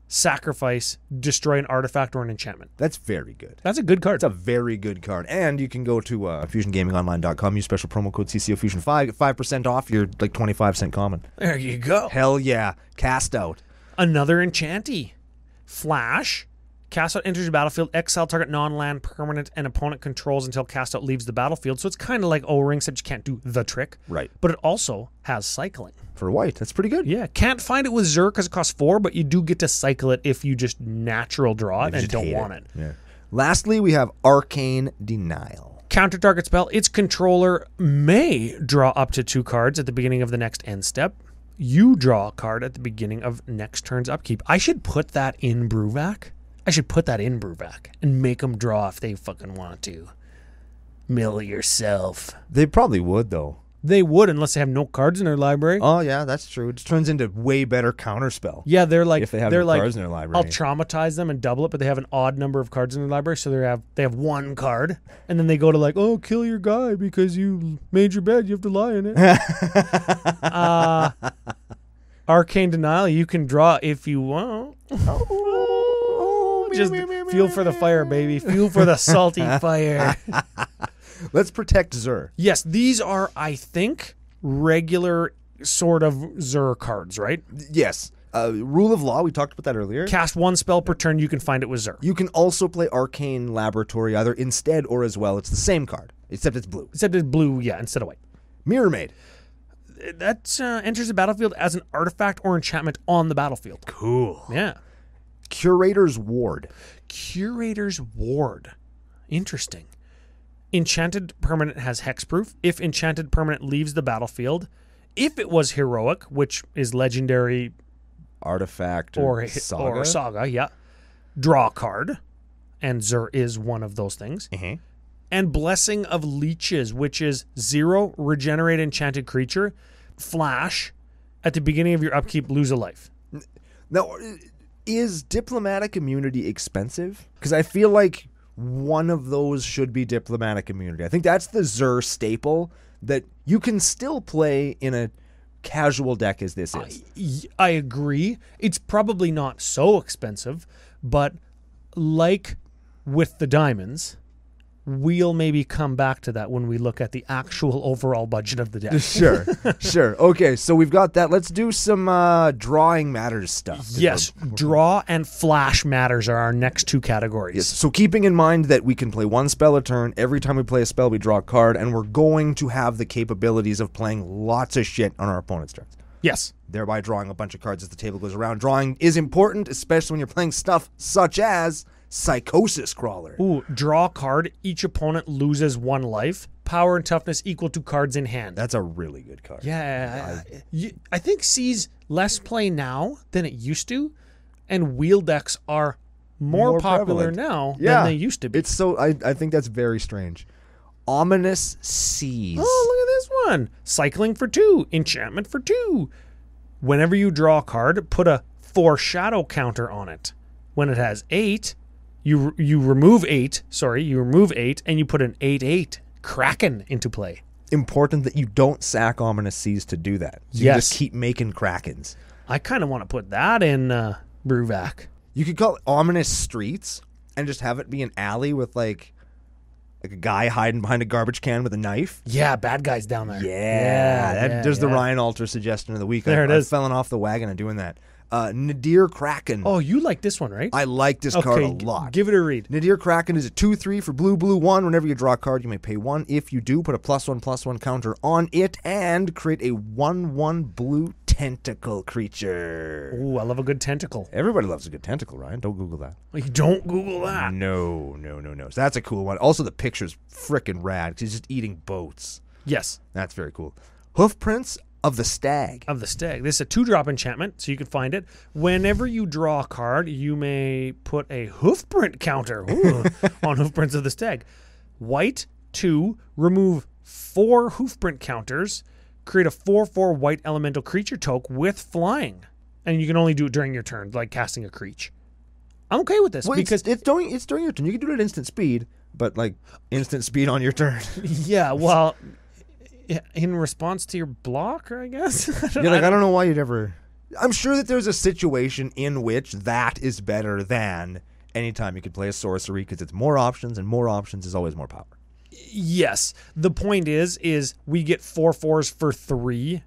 Speaker 2: sacrifice, destroy an artifact or an enchantment.
Speaker 1: That's very good.
Speaker 2: That's a good card.
Speaker 1: It's a very good card. And you can go to FusionGamingOnline.com, use special promo code CCO Fusion 5, get 5% off your like 25-cent common.
Speaker 2: There you go.
Speaker 1: Hell yeah. Cast Out.
Speaker 2: Another enchanty. Flash. Cast out enters the battlefield. Exile target non-land permanent and opponent controls until cast out leaves the battlefield. So it's kind of like O-Ring, except you can't do the trick.
Speaker 1: Right.
Speaker 2: But it also has cycling.
Speaker 1: For white. That's pretty good.
Speaker 2: Yeah. Can't find it with Zur because it costs 4, but you do get to cycle it if you just natural draw it and don't want it.
Speaker 1: Yeah. Lastly, we have Arcane Denial.
Speaker 2: Counter target spell. Its controller may draw up to 2 cards at the beginning of the next end step. You draw a card at the beginning of next turn's upkeep. I should put that in Bruvac. And make them draw if they fucking want to. Mill yourself.
Speaker 1: They probably would, though.
Speaker 2: They would, unless they have no cards in their library.
Speaker 1: Oh, yeah, that's true. It just turns into way better counterspell.
Speaker 2: Yeah, they're like,
Speaker 1: If they have
Speaker 2: they're
Speaker 1: no
Speaker 2: like,
Speaker 1: cards in their library.
Speaker 2: I'll traumatize them and double it, but they have an odd number of cards in their library, so they have 1 card, and then they go to like, oh, kill your guy because you made your bed, you have to lie in it. Arcane Denial, you can draw if you want. Just fuel for the fire, baby. Fuel for the salty fire.
Speaker 1: Let's protect Zur.
Speaker 2: Yes, these are, I think, regular sort of Zur cards, right?
Speaker 1: Yes. Rule of Law, we talked about that earlier.
Speaker 2: Cast 1 spell per turn, you can find it with Zur.
Speaker 1: You can also play Arcane Laboratory either instead or as well. It's the same card, except it's blue.
Speaker 2: Except it's blue, yeah, instead of white.
Speaker 1: Mirror Maid.
Speaker 2: That enters the battlefield as an artifact or enchantment on the battlefield.
Speaker 1: Cool.
Speaker 2: Yeah.
Speaker 1: Curator's Ward.
Speaker 2: Curator's Ward. Interesting. Enchanted permanent has hexproof. If enchanted permanent leaves the battlefield, if it was heroic, which is legendary
Speaker 1: Artifact
Speaker 2: or
Speaker 1: Saga.
Speaker 2: Saga, yeah, draw a card, and Zur is one of those things. And Blessing of Leeches, which is 0, regenerate enchanted creature, flash, at the beginning of your upkeep, lose a life.
Speaker 1: Now, is diplomatic immunity expensive? Because I feel like one of those should be diplomatic immunity. I think that's the Zur staple that you can still play in a casual deck as this is.
Speaker 2: I agree. It's probably not so expensive, but like with the diamonds, we'll maybe come back to that when we look at the actual overall budget of the deck.
Speaker 1: Sure. Okay, so we've got that. Let's do some drawing matters stuff.
Speaker 2: Yes, draw and flash matters are our next 2 categories.
Speaker 1: Yes. So keeping in mind that we can play 1 spell a turn, every time we play a spell we draw a card, and we're going to have the capabilities of playing lots of shit on our opponent's turns.
Speaker 2: Yes.
Speaker 1: Thereby drawing a bunch of cards as the table goes around. Drawing is important, especially when you're playing stuff such as Psychosis Crawler.
Speaker 2: Ooh, draw a card. Each opponent loses 1 life. Power and toughness equal to cards in hand.
Speaker 1: That's a really good card.
Speaker 2: Yeah. I think sees less play now than it used to, and wheel decks are more popular
Speaker 1: prevalent
Speaker 2: now than they used to be.
Speaker 1: It's so I think that's very strange. Ominous Seas.
Speaker 2: Oh, look at this 1. Cycling for 2. Enchantment for 2. Whenever you draw a card, put a foreshadow counter on it. When it has 8, you remove 8. Sorry, you remove 8, and you put an 8/8 Kraken into play.
Speaker 1: Important that you don't sack Ominous Seas to do that. So you just keep making Krakens.
Speaker 2: I kind of want to put that in Bruvac.
Speaker 1: You could call it Ominous Streets and just have it be an alley with like a guy hiding behind a garbage can with a knife.
Speaker 2: Yeah, bad guys down there.
Speaker 1: There's the Ryan Alter suggestion of the week.
Speaker 2: There it is.
Speaker 1: I've fallen off the wagon of doing that. Nadir Kraken.
Speaker 2: Oh, you like this one, right?
Speaker 1: I like this card a lot.
Speaker 2: Give it a read.
Speaker 1: Nadir Kraken is a 2/3 for blue, blue 1. Whenever you draw a card, you may pay 1. If you do, put a +1/+1 counter on it and create a 1/1 blue tentacle creature.
Speaker 2: Ooh, I love a good tentacle.
Speaker 1: Everybody loves a good tentacle, Ryan. Don't Google that.
Speaker 2: You don't Google that.
Speaker 1: No. So that's a cool one. Also, the picture's freaking rad because he's just eating boats.
Speaker 2: Yes.
Speaker 1: That's very cool. Hoofprints of the Stag.
Speaker 2: This is a 2-drop enchantment, so you can find it. Whenever you draw a card, you may put a hoofprint counter on Hoofprints of the Stag. White, 2, remove 4 hoofprint counters, create a 4/4 white elemental creature token with flying. And you can only do it during your turn, like casting a creature. I'm okay with this because
Speaker 1: it's during your turn. You can do it at instant speed, but like instant speed on your turn.
Speaker 2: Yeah, well, in response to your blocker, I guess.
Speaker 1: I don't know why you'd ever. I'm sure that there's a situation in which that is better than anytime you could play a sorcery because it's more options, and more options is always more power.
Speaker 2: Yes. The point is we get 4/4s for 3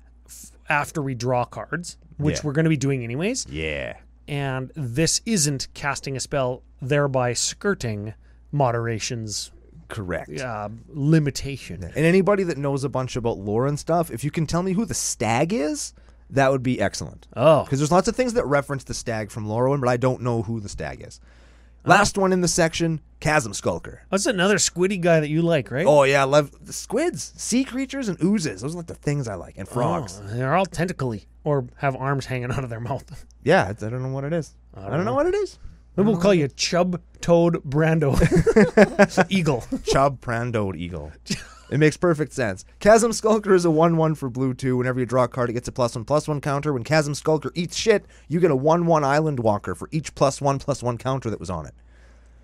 Speaker 2: after we draw cards, which we're going to be doing anyways.
Speaker 1: Yeah.
Speaker 2: And this isn't casting a spell, thereby skirting moderation's
Speaker 1: correct
Speaker 2: limitation.
Speaker 1: And anybody that knows a bunch about lore and stuff, if you can tell me who the Stag is, that would be excellent.
Speaker 2: Oh.
Speaker 1: Because there's lots of things that reference the Stag from Lorwyn, but I don't know who the Stag is. Last one in the section, Chasm Skulker.
Speaker 2: That's another squiddy guy that you like, right?
Speaker 1: Oh, yeah, I love the squids, sea creatures, and oozes. Those are like the things I like. And frogs.
Speaker 2: Oh, they're all tentacly or have arms hanging out of their mouth.
Speaker 1: Yeah, I don't know what it is. I don't know what it is.
Speaker 2: Maybe we'll call you Chub-Toed Brando. Eagle.
Speaker 1: Chub-Brandoed Eagle. It makes perfect sense. Chasm Skulker is a 1/1 for blue 2. Whenever you draw a card, it gets a +1/+1 counter. When Chasm Skulker eats shit, you get a 1/1 Island Walker for each +1/+1 counter that was on it.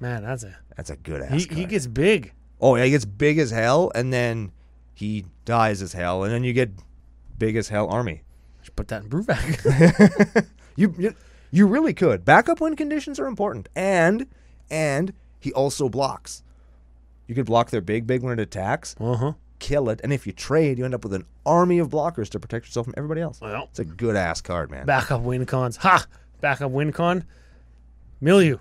Speaker 2: Man, that's
Speaker 1: a good ass card.
Speaker 2: He gets big.
Speaker 1: Oh, yeah, he gets big as hell, and then he dies as hell, and then you get big as hell army.
Speaker 2: Should put that in Bruvac.
Speaker 1: You really could. Backup win conditions are important. And he also blocks. You could block their big when it attacks, kill it, and if you trade, you end up with an army of blockers to protect yourself from everybody else.
Speaker 2: Well,
Speaker 1: it's a good-ass card, man.
Speaker 2: Backup win cons. Ha! Backup win con. Milieu.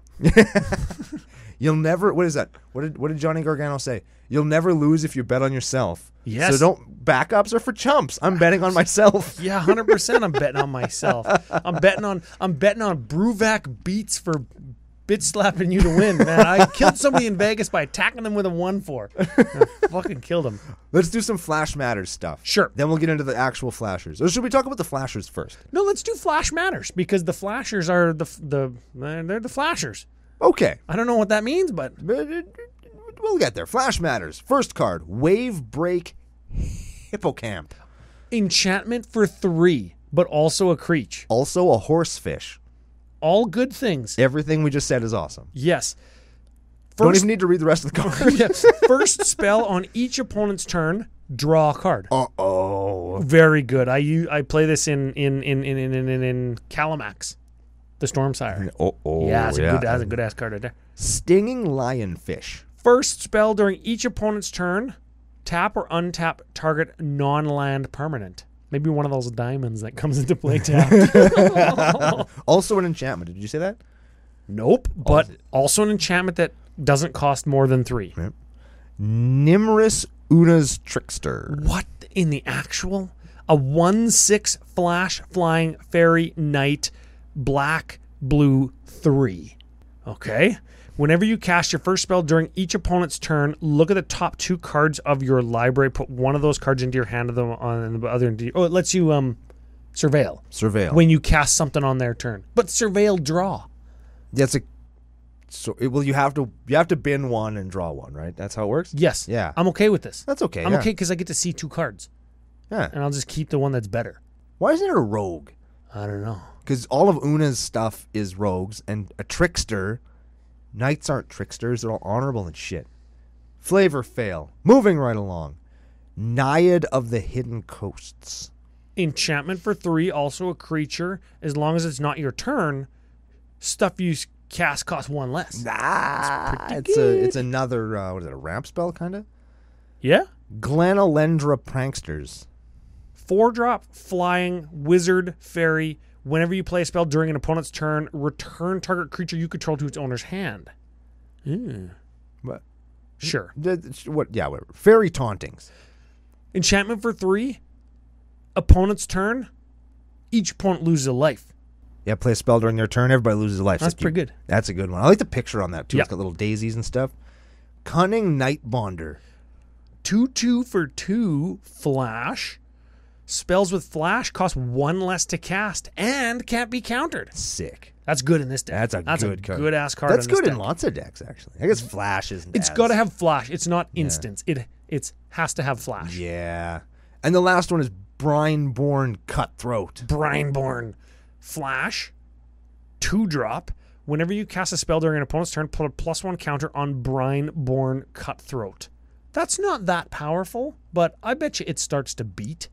Speaker 1: You'll never... What is that? What did Johnny Gargano say? You'll never lose if you bet on yourself.
Speaker 2: Yes.
Speaker 1: So backups are for chumps. I'm betting on myself.
Speaker 2: Yeah, 100% I'm betting on myself. I'm betting on Bruvac beats for bit slapping you to win, man. I killed somebody in Vegas by attacking them with a 1/4. I fucking killed him.
Speaker 1: Let's do some Flash Matters stuff.
Speaker 2: Sure.
Speaker 1: Then we'll get into the actual flashers. Or should we talk about the flashers first?
Speaker 2: No, let's do Flash Matters because the flashers are they're the flashers.
Speaker 1: Okay.
Speaker 2: I don't know what that means, but
Speaker 1: we'll get there. Flash Matters. First card, Wave Break Hippocamp.
Speaker 2: Enchantment for 3, but also a creature.
Speaker 1: Also a horsefish.
Speaker 2: All good things.
Speaker 1: Everything we just said is awesome.
Speaker 2: Yes.
Speaker 1: Don't even need to read the rest of the card.
Speaker 2: Yes. First spell on each opponent's turn, draw a card.
Speaker 1: Uh-oh.
Speaker 2: Very good. I play this in Calamax, the Stormsire. Yeah, that's a good ass card right there.
Speaker 1: Stinging Lionfish.
Speaker 2: First spell during each opponent's turn, tap or untap target non-land permanent. Maybe one of those diamonds that comes into play tapped.
Speaker 1: Also an enchantment. Did you say that?
Speaker 2: Nope, but also an enchantment that doesn't cost more than 3.
Speaker 1: Yep. Nimrus Una's Trickster.
Speaker 2: What in the actual? A 1/6 flash flying fairy knight, black, blue 3. Okay. Whenever you cast your first spell during each opponent's turn, look at the top 2 cards of your library. Put one of those cards into your hand, and the other into it lets you surveil.
Speaker 1: Surveil.
Speaker 2: When you cast something on their turn. But surveil draw.
Speaker 1: That's you have to bin one and draw one, right? That's how it works?
Speaker 2: Yes.
Speaker 1: Yeah.
Speaker 2: I'm okay with this.
Speaker 1: That's okay.
Speaker 2: I'm okay because I get to see 2 cards.
Speaker 1: Yeah.
Speaker 2: and I'll just keep the one that's better.
Speaker 1: Why isn't it a rogue?
Speaker 2: I don't know.
Speaker 1: Because all of Una's stuff is rogues, and a trickster. Knights aren't tricksters. They're all honorable and shit. Flavor fail. Moving right along. Naiad of the Hidden Coasts.
Speaker 2: Enchantment for 3, also a creature. As long as it's not your turn, stuff you cast costs 1 less.
Speaker 1: It's another, what is it, a ramp spell, kind of?
Speaker 2: Yeah.
Speaker 1: Glenalendra Pranksters.
Speaker 2: 4-drop, flying, wizard, fairy. Whenever you play a spell during an opponent's turn, return target creature you control to its owner's hand.
Speaker 1: What?
Speaker 2: Sure.
Speaker 1: What? Yeah, whatever. Fairy Tauntings.
Speaker 2: Enchantment for 3, opponent's turn, each opponent loses a life.
Speaker 1: Yeah, play a spell during their turn, everybody loses a life.
Speaker 2: That's pretty good.
Speaker 1: That's a good one. I like the picture on that, too.
Speaker 2: Yep.
Speaker 1: It's got little daisies and stuff. Cunning Night Bonder.
Speaker 2: 2/2 for 2, flash. Spells with flash cost 1 less to cast and can't be countered.
Speaker 1: Sick.
Speaker 2: That's good in this deck.
Speaker 1: That's a good card.
Speaker 2: Good ass card.
Speaker 1: That's
Speaker 2: in this
Speaker 1: good
Speaker 2: deck.
Speaker 1: in lots of decks, actually. I guess flash isn't.
Speaker 2: It's got to have flash. It's not instants. It has to have flash.
Speaker 1: Yeah. And the last one is Brineborn Cutthroat.
Speaker 2: Brineborn, flash, 2-drop. Whenever you cast a spell during an opponent's turn, put a +1 counter on Brineborn Cutthroat. That's not that powerful, but I bet you it starts to beat.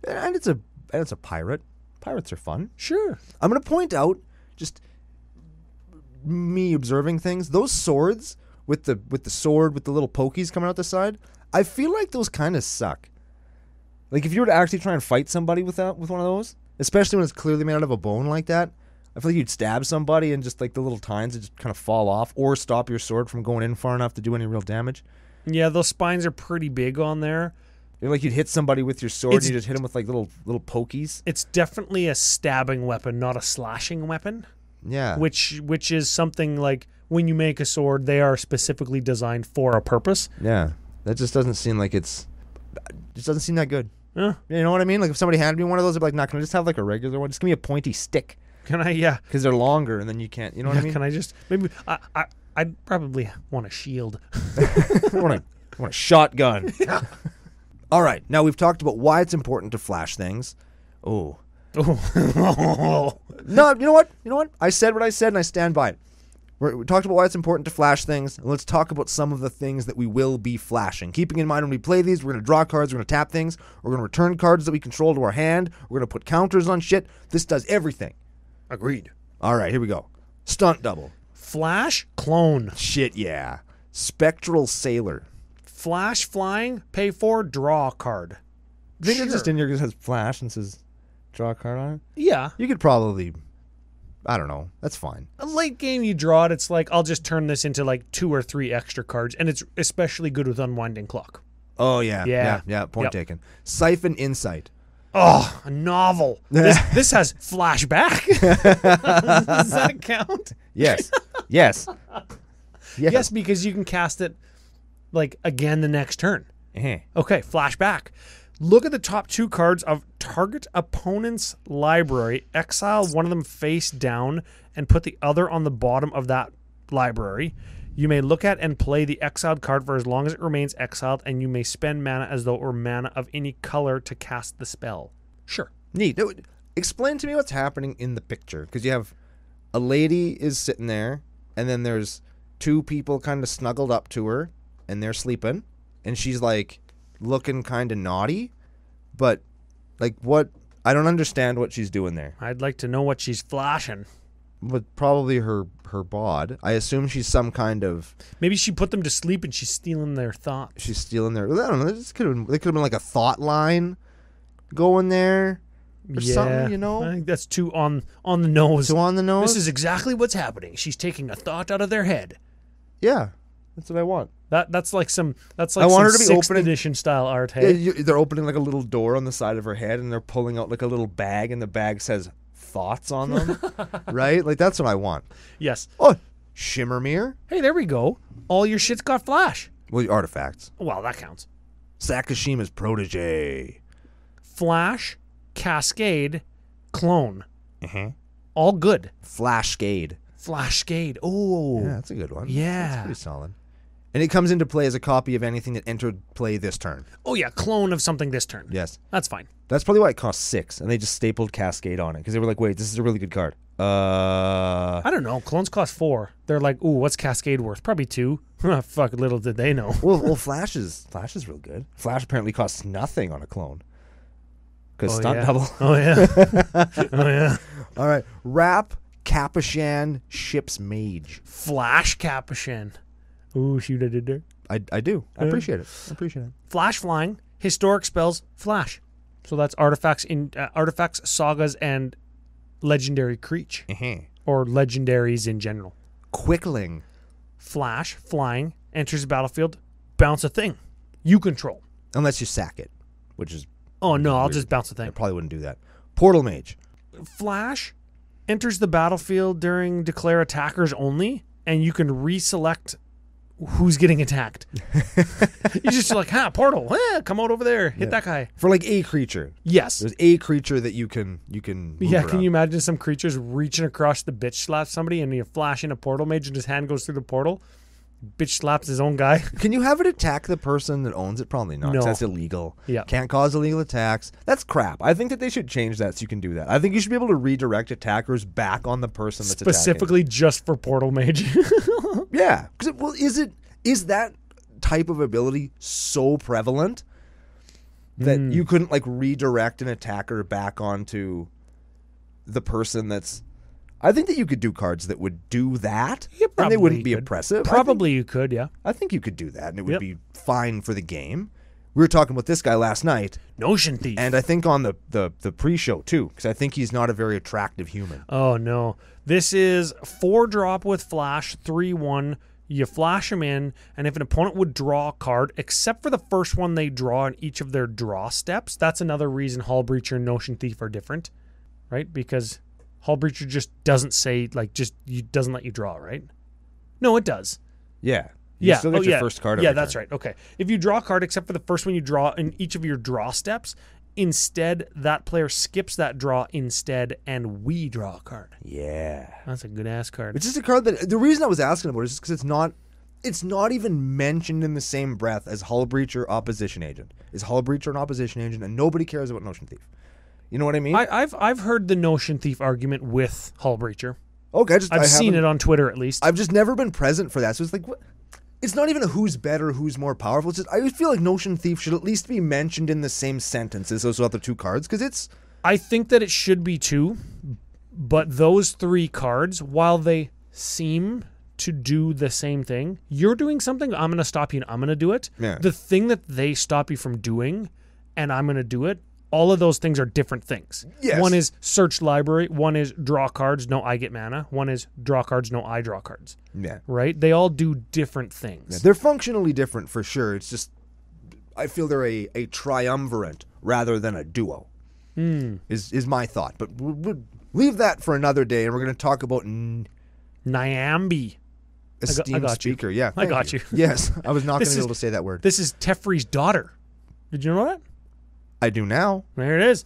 Speaker 1: And it's a pirate. Pirates are fun.
Speaker 2: Sure.
Speaker 1: I'm going to point out, just me observing things, those swords with the sword with the little pokies coming out the side, I feel like those kind of suck. Like if you were to actually try and fight somebody with one of those, especially when it's clearly made out of a bone like that, I feel like you'd stab somebody and just like the little tines would just kind of fall off or stop your sword from going in far enough to do any real damage.
Speaker 2: Yeah, those spines are pretty big on there.
Speaker 1: Like you'd hit somebody with your sword and you just hit them with like little pokies.
Speaker 2: It's definitely a stabbing weapon, not a slashing weapon.
Speaker 1: Yeah.
Speaker 2: Which is something like when you make a sword, they are specifically designed for a purpose.
Speaker 1: Yeah. That just doesn't seem like just doesn't seem that good.
Speaker 2: Yeah.
Speaker 1: You know what I mean? Like if somebody handed me one of those, I'd be like, nah, can I just have like a regular one? Just give me a pointy stick.
Speaker 2: Can I? Yeah.
Speaker 1: Because they're longer and then you can't, you know what I mean?
Speaker 2: Can I just, maybe, I'd probably want a shield.
Speaker 1: I want a shotgun.
Speaker 2: Yeah.
Speaker 1: All right. Now we've talked about why it's important to flash things. Oh. No, you know what? I said what I said and I stand by it. We talked about why it's important to flash things. Let's talk about some of the things that we will be flashing. Keeping in mind when we play these, we're going to draw cards, we're going to tap things, we're going to return cards that we control to our hand, we're going to put counters on shit. This does everything.
Speaker 2: Agreed.
Speaker 1: All right, here we go. Stunt double.
Speaker 2: Flash, clone.
Speaker 1: Shit, yeah. Spectral Sailor.
Speaker 2: Flash, flying, pay 4, draw a card.
Speaker 1: I think it's just in here because it has flash and says draw a card on it.
Speaker 2: Yeah.
Speaker 1: You could probably, I don't know. That's fine.
Speaker 2: A late game, you draw it, it's like, I'll just turn this into like 2 or 3 extra cards, and it's especially good with Unwinding Clock.
Speaker 1: Oh, yeah.
Speaker 2: Yeah.
Speaker 1: Point taken. Siphon Insight.
Speaker 2: Oh, a novel. This has flashback. Does that count?
Speaker 1: Yes. Yes.
Speaker 2: Yes, because you can cast it like again the next turn.
Speaker 1: Uh-huh.
Speaker 2: Okay, flashback. Look at the top 2 cards of target opponent's library. Exile one of them face down and put the other on the bottom of that library. You may look at and play the exiled card for as long as it remains exiled, and you may spend mana as though it were mana of any color to cast the spell. Sure.
Speaker 1: Neat. Explain to me what's happening in the picture, because you have a lady is sitting there, and then there's 2 people kind of snuggled up to her, and they're sleeping, and she's like looking kind of naughty, but like what? I don't understand what she's doing there.
Speaker 2: I'd like to know what she's flashing.
Speaker 1: But probably her bod. I assume she's some kind of.
Speaker 2: Maybe she put them to sleep and she's stealing their thoughts.
Speaker 1: She's stealing their. I don't know. This could have been like a thought line going there or something. You know.
Speaker 2: I think that's too on the nose.
Speaker 1: Too on the nose.
Speaker 2: This is exactly what's happening. She's taking a thought out of their head.
Speaker 1: Yeah, that's what I want.
Speaker 2: That's like some. That's
Speaker 1: I
Speaker 2: like
Speaker 1: want
Speaker 2: some
Speaker 1: her to be
Speaker 2: 6th
Speaker 1: opening
Speaker 2: edition style art. Hey,
Speaker 1: yeah, they're opening like a little door on the side of her head, and they're pulling out like a little bag, and the bag says thoughts on them, right? Like that's what I want.
Speaker 2: Yes.
Speaker 1: Oh, Shimmermere.
Speaker 2: Hey, there we go. All your shit's got flash.
Speaker 1: Well, the artifacts.
Speaker 2: Well, that counts.
Speaker 1: Sakashima's protege.
Speaker 2: Flash, Cascade, Clone.
Speaker 1: Uh-huh.
Speaker 2: All good.
Speaker 1: Flashcade.
Speaker 2: Flashcade. Oh.
Speaker 1: Yeah, that's a good one.
Speaker 2: Yeah.
Speaker 1: That's pretty solid. And it comes into play as a copy of anything that entered play this turn.
Speaker 2: Oh, yeah, clone of something this turn.
Speaker 1: Yes.
Speaker 2: That's fine.
Speaker 1: That's probably why it costs 6, and they just stapled Cascade on it, because they were like, wait, this is a really good card.
Speaker 2: I don't know. Clones cost 4. They're like, ooh, what's Cascade worth? Probably 2. Fuck, little did they know.
Speaker 1: Well, Flash is real good. Flash apparently costs nothing on a clone. Because stunt double.
Speaker 2: Oh, yeah. Oh, yeah.
Speaker 1: All right. Wrap Capuchan Ship's Mage.
Speaker 2: Flash Capuchin. Ooh, shoot, I did there.
Speaker 1: I do. I appreciate it.
Speaker 2: Flash flying. Historic spells. Flash. So that's artifacts, sagas, and legendary creature. Or legendaries in general.
Speaker 1: Quickling.
Speaker 2: Flash, flying, enters the battlefield, bounce a thing. You control.
Speaker 1: Unless you sack it, which is...
Speaker 2: Oh, no, I'll just bounce a thing.
Speaker 1: I probably wouldn't do that. Portal Mage.
Speaker 2: Flash enters the battlefield during declare attackers only, and you can reselect who's getting attacked. You just like, portal, come out over there, hit that guy.
Speaker 1: For like a creature.
Speaker 2: Yes.
Speaker 1: There's a creature that you can move around.
Speaker 2: Can you imagine some creatures reaching across the bitch slap somebody and you flash in a portal mage and his hand goes through the portal? Bitch slaps his own guy.
Speaker 1: Can you have it attack the person that owns it? Probably not.
Speaker 2: No.
Speaker 1: That's illegal.
Speaker 2: Yeah.
Speaker 1: Can't cause illegal attacks. That's crap. I think that they should change that so you can do that. I think you should be able to redirect attackers back on the person that's
Speaker 2: specifically just for portal mage.
Speaker 1: Yeah. Is that type of ability so prevalent that you couldn't like redirect an attacker back onto the person that's... I think that you could do cards that would do that, and they wouldn't be oppressive.
Speaker 2: Probably you could, yeah.
Speaker 1: I think you could do that, and it would be fine for the game. We were talking about this guy last night.
Speaker 2: Notion Thief.
Speaker 1: And I think on the pre-show, too, because I think he's not a very attractive human.
Speaker 2: Oh, no. This is 4-drop with Flash, 3/1. You flash him in, and if an opponent would draw a card, except for the first one they draw in each of their draw steps, that's another reason Hull Breacher and Notion Thief are different, right? Because Hull Breacher just doesn't say, doesn't let you draw, right? No, it does.
Speaker 1: Yeah. You still get your first card every
Speaker 2: that's
Speaker 1: turn.
Speaker 2: right. Okay. If you draw a card, except for the first one you draw in each of your draw steps, instead, that player skips that draw instead, and we draw a card.
Speaker 1: Yeah.
Speaker 2: That's a good-ass card.
Speaker 1: It's just a card that... The reason I was asking about it is just because it's not even mentioned in the same breath as Hull Breacher Opposition Agent. Is Hull Breacher an Opposition Agent, and nobody cares about Notion Thief. You know what I mean?
Speaker 2: I've heard the Notion Thief argument with Hull Breacher.
Speaker 1: Okay.
Speaker 2: I've seen it on Twitter, at least.
Speaker 1: I've just never been present for that, so it's like... What? It's not even a who's better, who's more powerful. It's just, I feel like Notion Thief should at least be mentioned in the same sentence as those other 2 cards, because it's...
Speaker 2: I think that it should be 2, but those 3 cards, while they seem to do the same thing, you're doing something, I'm going to stop you and I'm going to do it.
Speaker 1: Yeah.
Speaker 2: The thing that they stop you from doing, and I'm going to do it, all of those things are different things.
Speaker 1: Yes.
Speaker 2: One is search library. One is draw cards. No, I get mana. One is draw cards. No, I draw cards.
Speaker 1: Yeah.
Speaker 2: Right? They all do different things.
Speaker 1: Yeah, they're functionally different for sure. It's just, I feel they're a triumvirate rather than a duo. Is my thought. But we'll leave that for another day, and we're going to talk about
Speaker 2: Nyambi.
Speaker 1: Esteemed
Speaker 2: I got
Speaker 1: speaker.
Speaker 2: You.
Speaker 1: Yeah,
Speaker 2: I got you.
Speaker 1: Yes, I was not going to be able to say that word.
Speaker 2: This is Teferi's daughter. Did you know that?
Speaker 1: I do now.
Speaker 2: There it is.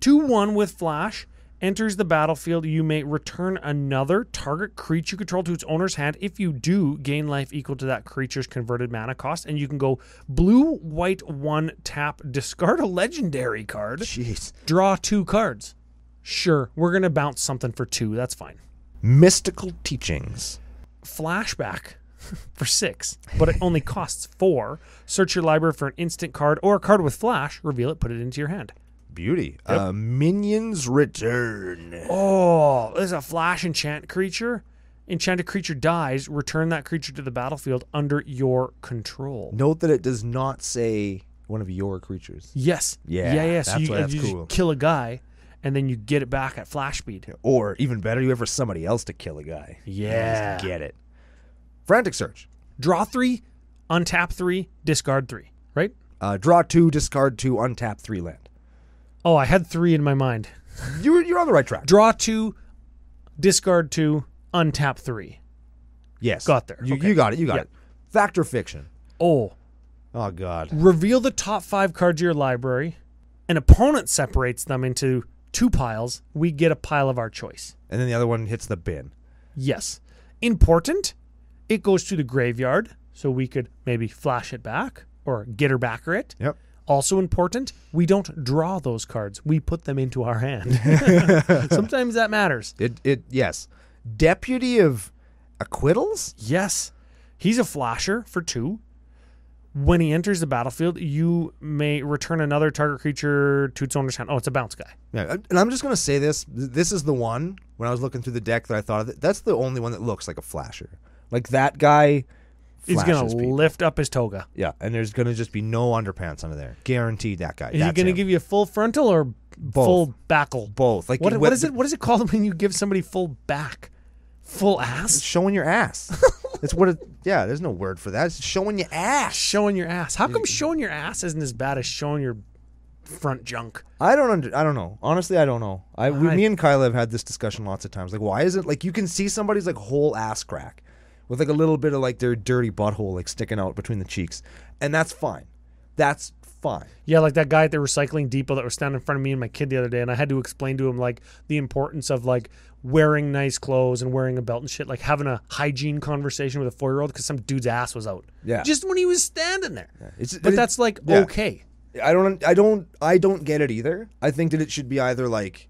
Speaker 2: 2/1 with Flash. Enters the battlefield. You may return another target creature you control to its owner's hand. If you do, gain life equal to that creature's converted mana cost. And you can go blue, white, 1, tap, discard a legendary card.
Speaker 1: Jeez.
Speaker 2: Draw 2 cards. Sure, we're going to bounce something for 2. That's fine.
Speaker 1: Mystical Teachings.
Speaker 2: Flashback for 6, but it only costs 4. Search your library for an instant card or a card with Flash. Reveal it, put it into your hand.
Speaker 1: Beauty. Yep. Minions Return.
Speaker 2: Oh, there's a Flash enchant creature. Enchanted creature dies. Return that creature to the battlefield under your control.
Speaker 1: Note that it does not say one of your creatures.
Speaker 2: Yes.
Speaker 1: Yeah.
Speaker 2: So
Speaker 1: That's
Speaker 2: you
Speaker 1: cool.
Speaker 2: Just kill a guy, and then you get it back at flash speed.
Speaker 1: Or, even better, you have for somebody else to kill a guy.
Speaker 2: Yeah.
Speaker 1: Just get it. Frantic Search.
Speaker 2: Draw 3, untap 3, discard 3, right?
Speaker 1: Draw 2, discard 2, untap 3 land.
Speaker 2: Oh, I had 3 in my mind.
Speaker 1: You're on the right track.
Speaker 2: Draw 2, discard 2, untap 3.
Speaker 1: Yes.
Speaker 2: Got there.
Speaker 1: You
Speaker 2: Okay.
Speaker 1: got it. You got it. Fact or Fiction.
Speaker 2: Oh,
Speaker 1: God.
Speaker 2: reveal the top 5 cards of your library. An opponent separates them into 2 piles. We get a pile of our choice.
Speaker 1: And then the other one hits the bin.
Speaker 2: Yes. Important. It goes to the graveyard. so we could maybe flash it back or get her backer it.
Speaker 1: Yep.
Speaker 2: Also important, we don't draw those cards. We put them into our hand. Sometimes that matters.
Speaker 1: Yes. Deputy of Acquittals?
Speaker 2: Yes. He's a flasher for 2. When he enters the battlefield, you may return another target creature to its owner's hand. Oh, it's a bounce guy.
Speaker 1: Yeah, and I'm just going to say this. This is the one, when I was looking through the deck, that I thought of it. That's the only one that looks like a flasher. Like, that guy
Speaker 2: He's going to lift up his toga.
Speaker 1: Yeah, and there's going to just be no underpants under there. Guaranteed that guy.
Speaker 2: Is he going to give you a full frontal or full backle?
Speaker 1: Both. Like
Speaker 2: what is it? What is it called when you give somebody full back? Full ass?
Speaker 1: It's showing your ass. It's what it. Yeah, there's no word for that. It's showing your ass.
Speaker 2: Showing your ass. How come showing your ass isn't as bad as showing your front junk?
Speaker 1: I don't know. Honestly, I don't know. Me and Kyla have had this discussion lots of times. Like, why is it like you can see somebody's like whole ass crack with like a little bit of like their dirty butthole like sticking out between the cheeks, and that's fine. That's fine.
Speaker 2: Yeah, like that guy at the recycling depot that was standing in front of me and my kid the other day, and I had to explain to him like the importance of like wearing nice clothes and wearing a belt and shit, like having a hygiene conversation with a 4-year-old because some dude's ass was out.
Speaker 1: Yeah,
Speaker 2: just when he was standing there.
Speaker 1: Yeah.
Speaker 2: But that's like okay.
Speaker 1: I don't get it either. I think that it should be either like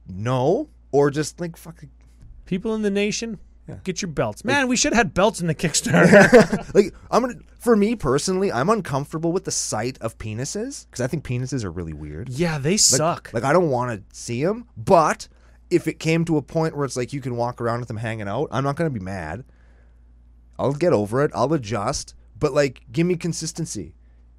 Speaker 1: no or just like fucking
Speaker 2: people in the nation. Yeah. Get your belts. Man, we should have had belts in the Kickstarter.
Speaker 1: Like, for me personally, I'm uncomfortable with the sight of penises because I think penises are really weird.
Speaker 2: Yeah, they suck.
Speaker 1: Like I don't want to see them, but if it came to a point where it's like you can walk around with them hanging out, I'm not going to be mad. I'll get over it. I'll adjust, but like, give me consistency.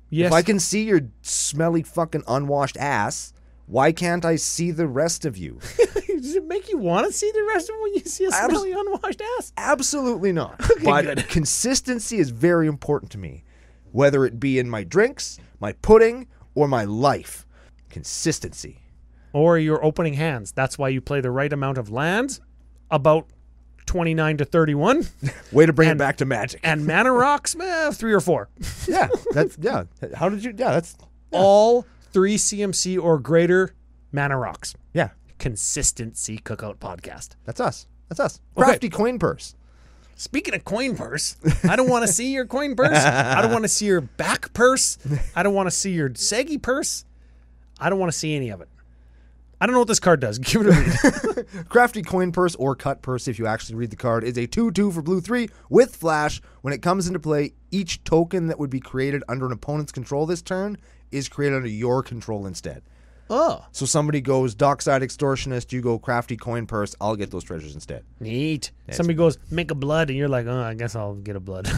Speaker 1: Yes. If I can see your smelly fucking unwashed ass, why can't I see the rest of you?
Speaker 2: Does it make you want to see the rest of them when you see a smelly unwashed ass?
Speaker 1: Absolutely not.
Speaker 2: Okay,
Speaker 1: but
Speaker 2: good.
Speaker 1: Consistency is very important to me, whether it be in my drinks, my pudding, or my life. Consistency.
Speaker 2: Or your opening hands. That's why you play the right amount of lands, about 29 to 31.
Speaker 1: Way to bring it back to Magic.
Speaker 2: And mana rocks, 3 or 4.
Speaker 1: Yeah, How did you? Yeah, that's
Speaker 2: all 3 CMC or greater mana rocks.
Speaker 1: Yeah.
Speaker 2: Consistency Cookout Podcast.
Speaker 1: That's us. Crafty
Speaker 2: Okay.
Speaker 1: coin purse.
Speaker 2: Speaking of coin purse, I don't want to see your coin purse. I don't want to see your back purse. I don't want to see your saggy purse. I don't want to see any of it. I don't know what this card does. Give it a read.
Speaker 1: Crafty coin purse or cut purse, if you actually read the card, is a 2/2 for blue 3 with flash. When it comes into play, each token that would be created under an opponent's control this turn is created under your control instead.
Speaker 2: Oh.
Speaker 1: So somebody goes Dockside Extortionist, you go Crafty Coin Purse, I'll get those treasures instead.
Speaker 2: Neat. Somebody goes, make a blood, and you're like, oh, I guess I'll get a blood.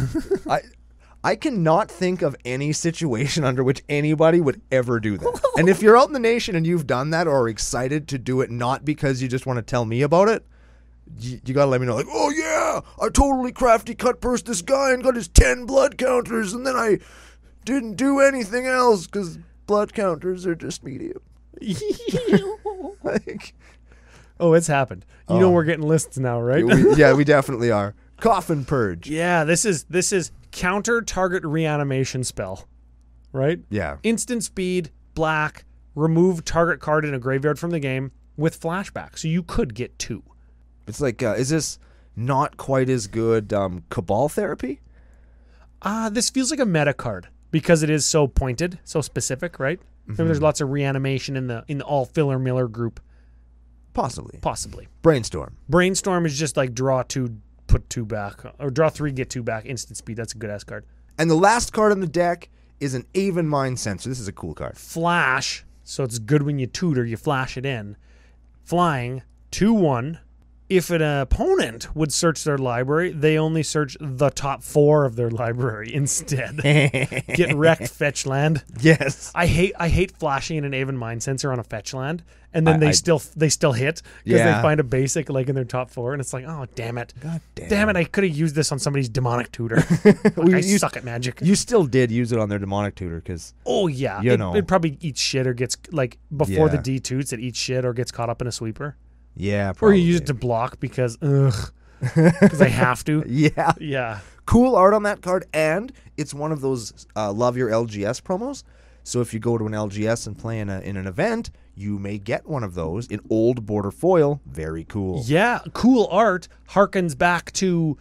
Speaker 1: I cannot think of any situation under which anybody would ever do that. And if you're out in the nation and you've done that or are excited to do it, not because you just want to tell me about it, you got to let me know. Like, oh yeah, I totally Crafty cut purse this guy and got his 10 blood counters, and then I didn't do anything else because blood counters are just medium. Like,
Speaker 2: oh, it's happened. You know we're getting lists now, right?
Speaker 1: we definitely are. Coffin Purge.
Speaker 2: Yeah, this is counter target reanimation spell, right?
Speaker 1: Yeah.
Speaker 2: Instant speed, black, remove target card in a graveyard from the game with flashback. So you could get 2.
Speaker 1: It's like, is this not quite as good Cabal Therapy?
Speaker 2: This feels like a meta card because it is so pointed, so specific, right? Maybe there's lots of reanimation in the all filler Miller group.
Speaker 1: Possibly.
Speaker 2: Brainstorm is just like draw 2, put 2 back, or draw 3, get 2 back, instant speed. That's a good ass card.
Speaker 1: And the last card in the deck is an Aven Mind Sensor. This is a cool card.
Speaker 2: Flash, so it's good when you tutor, you flash it in. Flying, 2/1. If an opponent would search their library, they only search the top 4 of their library instead. Get wrecked, fetch land.
Speaker 1: Yes.
Speaker 2: I hate flashing in an Aven Mind Sensor on a fetch land, and then they still hit because they find a basic like in their top 4, and it's like, oh damn it,
Speaker 1: God
Speaker 2: damn it! I could have used this on somebody's demonic tutor. I suck at Magic.
Speaker 1: You still did use it on their demonic tutor because
Speaker 2: it probably eats shit or gets like before the D2s, it eats shit or gets caught up in a sweeper.
Speaker 1: Yeah, probably.
Speaker 2: Or you use it to block because I have to.
Speaker 1: Yeah. Cool art on that card, and it's one of those Love Your LGS promos. So if you go to an LGS and play in an event, you may get one of those in old border foil. Very cool.
Speaker 2: Yeah, cool art harkens back to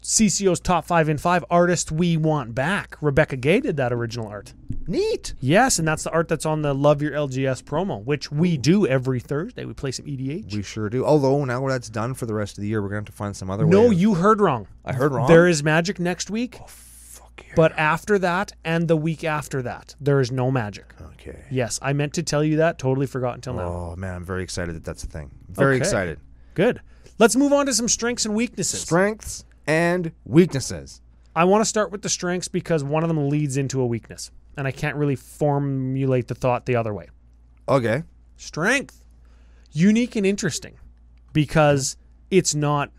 Speaker 2: CCO's top 5 in 5 artist we want back. Rebecca Gay did that original art.
Speaker 1: Neat.
Speaker 2: Yes, and that's the art that's on the Love Your LGS promo, which we do every Thursday. We play some EDH.
Speaker 1: We sure do. Although now that's done for the rest of the year, we're going to have to find some other way.
Speaker 2: No, you heard wrong.
Speaker 1: I heard wrong?
Speaker 2: There is Magic next week.
Speaker 1: Oh, fuck yeah.
Speaker 2: But after that and the week after that, there is no Magic.
Speaker 1: Okay.
Speaker 2: Yes, I meant to tell you that. Totally forgot until now.
Speaker 1: Oh, man, I'm very excited that that's a thing. Very excited.
Speaker 2: Good. Let's move on to some strengths and weaknesses.
Speaker 1: Strengths and weaknesses.
Speaker 2: I want to start with the strengths because one of them leads into a weakness, and I can't really formulate the thought the other way.
Speaker 1: Okay.
Speaker 2: Strength. Unique and interesting because it's not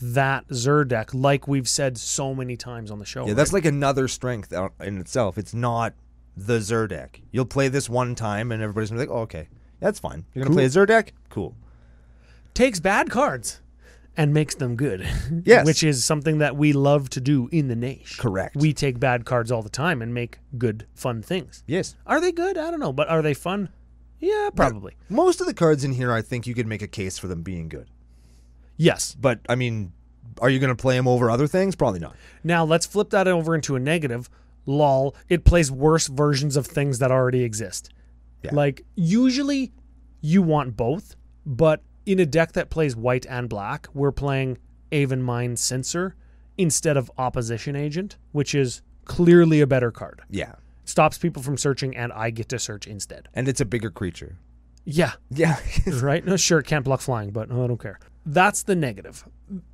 Speaker 2: that Zur deck like we've said so many times on the show.
Speaker 1: Yeah, that's like another strength in itself. It's not the Zur deck. You'll play this one time and everybody's going to be like, oh, okay, that's fine. You're going to play a Zur deck? Cool.
Speaker 2: Takes bad cards and makes them good.
Speaker 1: Yes.
Speaker 2: Which is something that we love to do in the niche.
Speaker 1: Correct.
Speaker 2: We take bad cards all the time and make good, fun things.
Speaker 1: Yes.
Speaker 2: Are they good? I don't know. But are they fun? Yeah, probably.
Speaker 1: But most of the cards in here, I think you could make a case for them being good.
Speaker 2: Yes.
Speaker 1: But, I mean, are you going to play them over other things? Probably not.
Speaker 2: Now, let's flip that over into a negative. Lol, it plays worse versions of things that already exist.
Speaker 1: Yeah.
Speaker 2: Like, usually you want both, but in a deck that plays white and black, we're playing Aven Mind Censor instead of Opposition Agent, which is clearly a better card.
Speaker 1: Yeah.
Speaker 2: Stops people from searching, and I get to search instead.
Speaker 1: And it's a bigger creature.
Speaker 2: Yeah.
Speaker 1: Yeah.
Speaker 2: Right? No, sure, it can't block flying, but I don't care. That's the negative.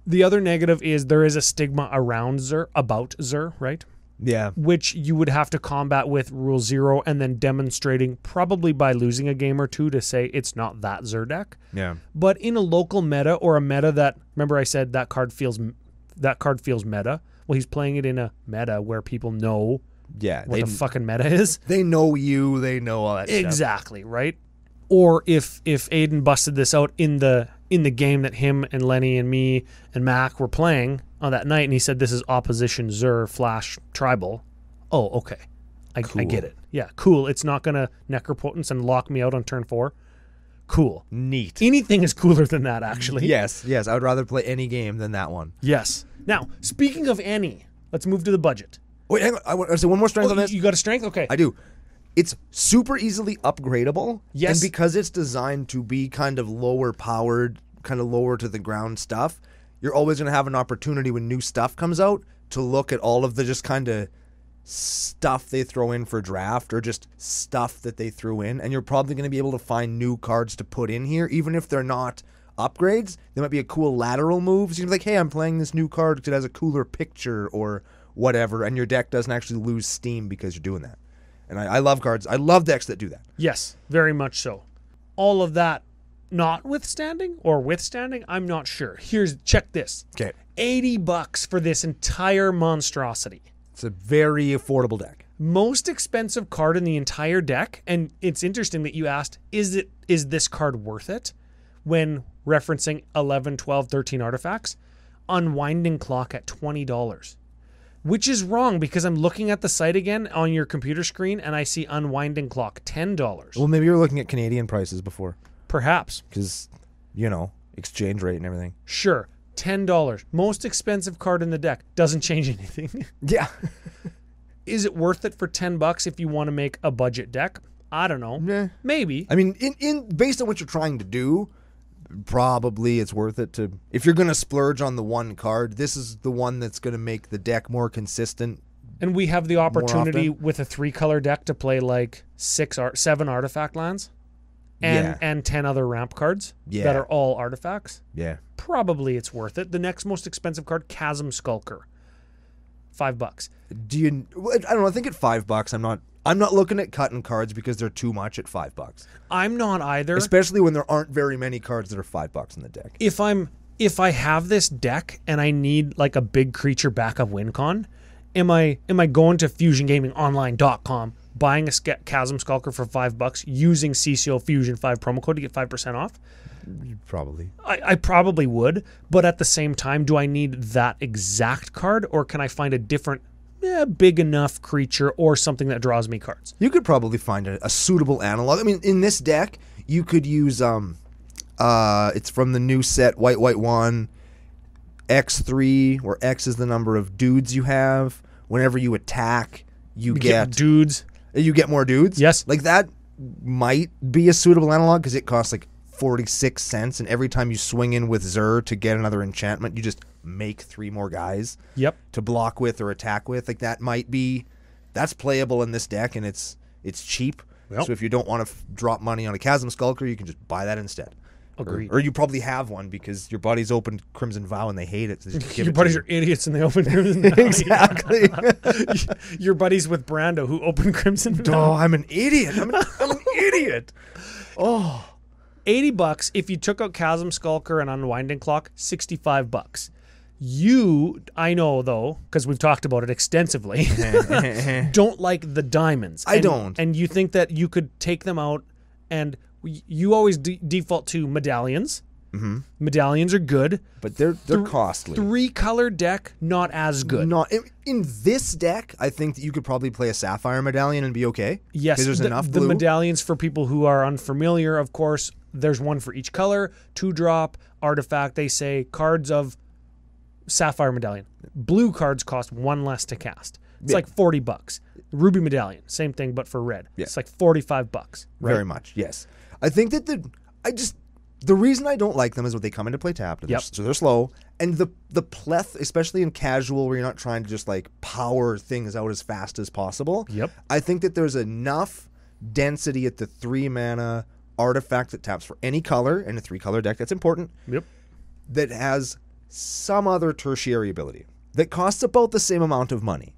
Speaker 2: The other negative is there is a stigma around Zur, about Zur, right?
Speaker 1: Yeah.
Speaker 2: Which you would have to combat with Rule 0 and then demonstrating probably by losing a game or two to say it's not that Zur deck.
Speaker 1: Yeah.
Speaker 2: But in a local meta or a meta that, remember I said that card feels meta? Well, he's playing it in a meta where people know what the fucking meta is.
Speaker 1: They know you. They know all that stuff.
Speaker 2: Exactly, right? Or if Aiden busted this out in the game that him and Lenny and me and Mac were playing on that night, and he said this is Opposition Zur Flash Tribal. Oh, okay. I get it. Yeah, cool. It's not going to Necropotence and lock me out on turn 4. Cool.
Speaker 1: Neat.
Speaker 2: Anything is cooler than that, actually.
Speaker 1: Yes. I would rather play any game than that one.
Speaker 2: Yes. Now, speaking of any, let's move to the budget.
Speaker 1: Wait, hang on. I want to say one more strength on this.
Speaker 2: You got a strength? Okay.
Speaker 1: I do. It's super easily upgradable.
Speaker 2: Yes.
Speaker 1: And because it's designed to be kind of lower powered, kind of lower to the ground stuff, you're always going to have an opportunity when new stuff comes out to look at all of the just kind of stuff they throw in for draft or just stuff that they threw in. And you're probably going to be able to find new cards to put in here, even if they're not upgrades. They might be a cool lateral move. So you're like, hey, I'm playing this new card because it has a cooler picture or whatever. And your deck doesn't actually lose steam because you're doing that. And I love cards. I love decks that do that.
Speaker 2: Yes, very much so. All of that notwithstanding or withstanding, I'm not sure. Check this.
Speaker 1: Okay.
Speaker 2: $80 for this entire monstrosity.
Speaker 1: It's a very affordable deck.
Speaker 2: Most expensive card in the entire deck, and it's interesting that you asked, is this card worth it? When referencing 11, 12, 13 artifacts, Unwinding Clock at $20. Which is wrong because I'm looking at the site again on your computer screen and I see Unwinding Clock, $10.
Speaker 1: Well, maybe you're looking at Canadian prices before.
Speaker 2: Perhaps.
Speaker 1: Because, exchange rate and everything.
Speaker 2: Sure, $10. Most expensive card in the deck. Doesn't change anything.
Speaker 1: Yeah.
Speaker 2: Is it worth it for $10 if you want to make a budget deck? I don't know.
Speaker 1: Nah.
Speaker 2: Maybe.
Speaker 1: I mean, in based on what you're trying to do, probably it's worth it to, if you're going to splurge on the one card, this is the one that's going to make the deck more consistent.
Speaker 2: And we have the opportunity with a 3-color deck to play like 7 artifact lands and 10 other ramp cards that are all artifacts.
Speaker 1: Yeah.
Speaker 2: Probably it's worth it. The next most expensive card, Chasm Skulker. $5.
Speaker 1: I don't know, I think at $5 I'm not looking at cutting cards because they're too much at $5.
Speaker 2: I'm not either.
Speaker 1: Especially when there aren't very many cards that are $5 in the deck.
Speaker 2: If I have this deck and I need like a big creature backup win con, am I going to FusionGamingOnline.com, buying a Chasm Skulker for $5 using CCO Fusion 5 promo code to get 5% off?
Speaker 1: Probably.
Speaker 2: I probably would, but at the same time, do I need that exact card or can I find a different big enough creature or something that draws me cards?
Speaker 1: You could probably find a suitable analog. I mean, in this deck, you could use it's from the new set, White 1. X3, where X is the number of dudes you have. Whenever you attack, you get
Speaker 2: dudes.
Speaker 1: You get more dudes.
Speaker 2: Yes.
Speaker 1: Like that might be a suitable analog because it costs like 46 cents, and every time you swing in with Zur to get another enchantment, you just make 3 more guys.
Speaker 2: Yep.
Speaker 1: To block with or attack with. Like that's playable in this deck, and it's cheap.
Speaker 2: Yep.
Speaker 1: So if you don't want to drop money on a Chasm Skulker, you can just buy that instead.
Speaker 2: Agreed.
Speaker 1: Or you probably have one because your buddies opened Crimson Vow and they hate it. So they just give
Speaker 2: Your
Speaker 1: it
Speaker 2: buddies
Speaker 1: to
Speaker 2: are idiots and they open Crimson Vow.
Speaker 1: Exactly.
Speaker 2: Your buddies with Brando who open Crimson Vow.
Speaker 1: Oh, I'm an idiot. I'm an idiot. Oh.
Speaker 2: $80 if you took out Chasm Skulker and Unwinding Clock, $65. I know though, because we've talked about it extensively, don't like the diamonds.
Speaker 1: I don't.
Speaker 2: And you think that you could take them out, and you always default to medallions. Mm-hmm. Medallions are good,
Speaker 1: but they're costly.
Speaker 2: 3-color deck, not as good.
Speaker 1: Not in this deck. I think that you could probably play a Sapphire Medallion and be okay.
Speaker 2: Yes,
Speaker 1: because there's enough blue.
Speaker 2: The medallions, for people who are unfamiliar, of course, there's one for each color. 2-drop artifact. They say cards of Sapphire Medallion. Blue cards cost 1 less to cast. It's like $40. Ruby Medallion, same thing, but for red. Yeah. It's like $45. Right?
Speaker 1: Very much, yes. I think that the reason I don't like them is when they come into play tapped.
Speaker 2: Yep.
Speaker 1: So they're slow. And the pleth, especially in casual where you're not trying to just like power things out as fast as possible.
Speaker 2: Yep.
Speaker 1: I think that there's enough density at the 3-mana artifact that taps for any color in a 3-color deck. That's important.
Speaker 2: Yep.
Speaker 1: That has some other tertiary ability that costs about the same amount of money.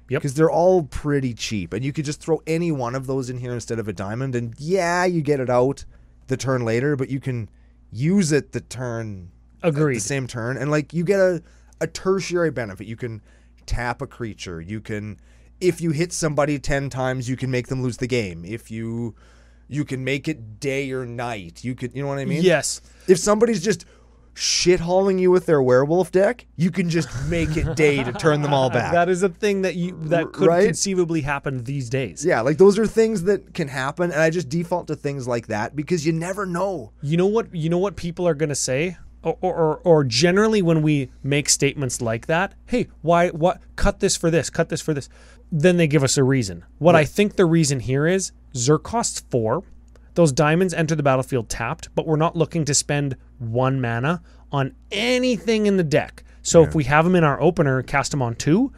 Speaker 2: Yep.
Speaker 1: Because they're all pretty cheap. And you could just throw any one of those in here instead of a diamond. And yeah, you get it out the turn later, but you can use it the turn.
Speaker 2: Agreed.
Speaker 1: The same turn. And like you get a tertiary benefit. You can tap a creature. You can, if you hit somebody 10 times, you can make them lose the game. If you can make it day or night. You know what I mean?
Speaker 2: Yes.
Speaker 1: If somebody's just shit-hauling you with their werewolf deck, you can just make it day to turn them all back.
Speaker 2: That is a thing that could
Speaker 1: right?
Speaker 2: conceivably happen these days.
Speaker 1: Yeah, like those are things that can happen, and I just default to things like that because you never know.
Speaker 2: You know what people are going to say? Or generally when we make statements like that, hey, what cut this for this, cut this for this. Then they give us a reason. What I think the reason here is Zur costs 4. Those diamonds enter the battlefield tapped, but we're not looking to spend 1 mana on anything in the deck. So if we have them in our opener, cast them on 2,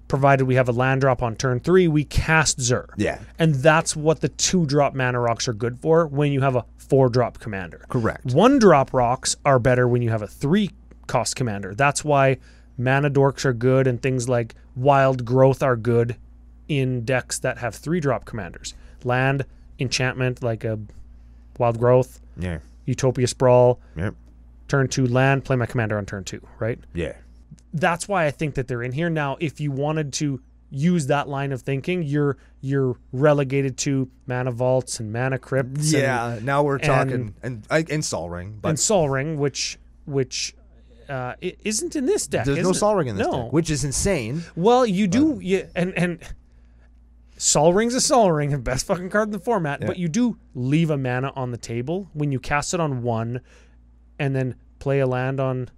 Speaker 2: provided we have a land drop on turn 3, we cast Zur.
Speaker 1: Yeah.
Speaker 2: And that's what the 2-drop mana rocks are good for when you have a 4-drop commander.
Speaker 1: Correct.
Speaker 2: 1-drop rocks are better when you have a 3-cost commander. That's why mana dorks are good and things like Wild Growth are good in decks that have 3-drop commanders. Land, enchantment like a Wild Growth, Utopia Sprawl, turn 2 land, play my commander on turn 2, right?
Speaker 1: Yeah.
Speaker 2: That's why I think that they're in here. Now, if you wanted to use that line of thinking, you're relegated to mana vaults and mana crypts.
Speaker 1: Yeah, now we're talking and Sol Ring.
Speaker 2: And Sol Ring, which isn't in this deck.
Speaker 1: There's no Sol Ring in this deck, which is insane.
Speaker 2: Well, you do, and Sol Ring's a Sol Ring, the best fucking card in the format, but you do leave a mana on the table when you cast it on 1 and then play a land on...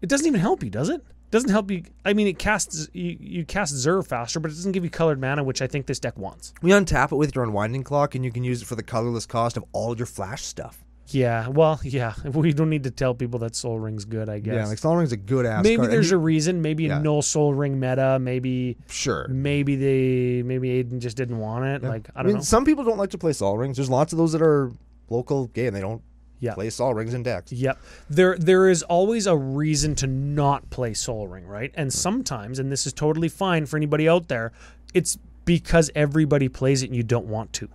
Speaker 2: It doesn't even help you, does it? It doesn't help you... I mean, it casts you cast Zur faster, but it doesn't give you colored mana, which I think this deck wants.
Speaker 1: We untap it with your Unwinding Clock, and you can use it for the colorless cost of all your flash stuff.
Speaker 2: Yeah, well, yeah. We don't need to tell people that Sol Ring's good, I guess.
Speaker 1: Yeah, like Sol Ring's a good ass
Speaker 2: maybe
Speaker 1: card.
Speaker 2: There's a reason. Maybe no Sol Ring meta. Maybe Maybe Aiden just didn't want it. Yeah. Like I don't know.
Speaker 1: Some people don't like to play Sol Rings. There's lots of those that are local gay and they don't play Sol Rings in decks.
Speaker 2: Yep. There is always a reason to not play Sol Ring, right? And sometimes, and this is totally fine for anybody out there, it's because everybody plays it and you don't want to.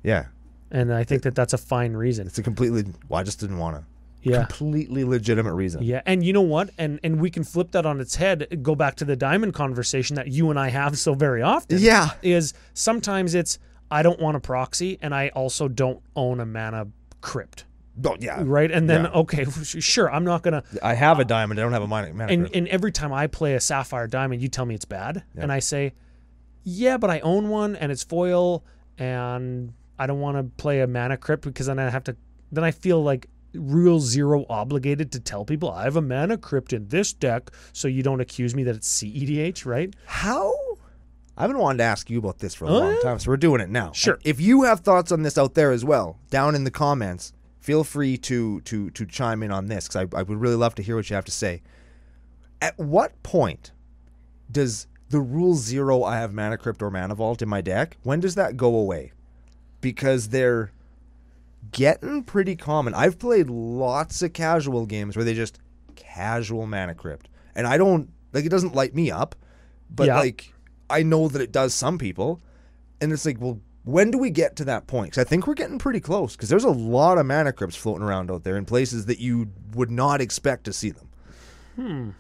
Speaker 1: Yeah.
Speaker 2: And I think that's a fine reason.
Speaker 1: It's a completely... Well, I just didn't want to.
Speaker 2: Yeah.
Speaker 1: Completely legitimate reason.
Speaker 2: Yeah, and you know what? And we can flip that on its head, go back to the diamond conversation that you and I have so very often.
Speaker 1: Yeah.
Speaker 2: Is sometimes it's, I don't want a proxy, and I also don't own a mana crypt.
Speaker 1: Oh, yeah.
Speaker 2: Right? And then, okay, sure, I'm not going to...
Speaker 1: I have a diamond, I don't have a mana crypt.
Speaker 2: And every time I play a sapphire diamond, you tell me it's bad. Yeah. And I say, yeah, but I own one, and it's foil, and... I don't want to play a mana crypt because then I feel like Rule Zero obligated to tell people I have a mana crypt in this deck so you don't accuse me that it's CEDH, right?
Speaker 1: How? I've been wanting to ask you about this for a long time, so we're doing it now.
Speaker 2: Sure.
Speaker 1: And if you have thoughts on this out there as well, down in the comments, feel free to chime in on this, because I would really love to hear what you have to say. At what point does the Rule Zero I have Mana Crypt or Mana Vault in my deck, when does that go away? Because they're getting pretty common. I've played lots of casual games where they just casual Mana Crypt. And I don't, like, it doesn't light me up, but like, I know that it does some people. And it's like, well, when do we get to that point? Because I think we're getting pretty close, because there's a lot of Mana Crypts floating around out there in places that you would not expect to see them.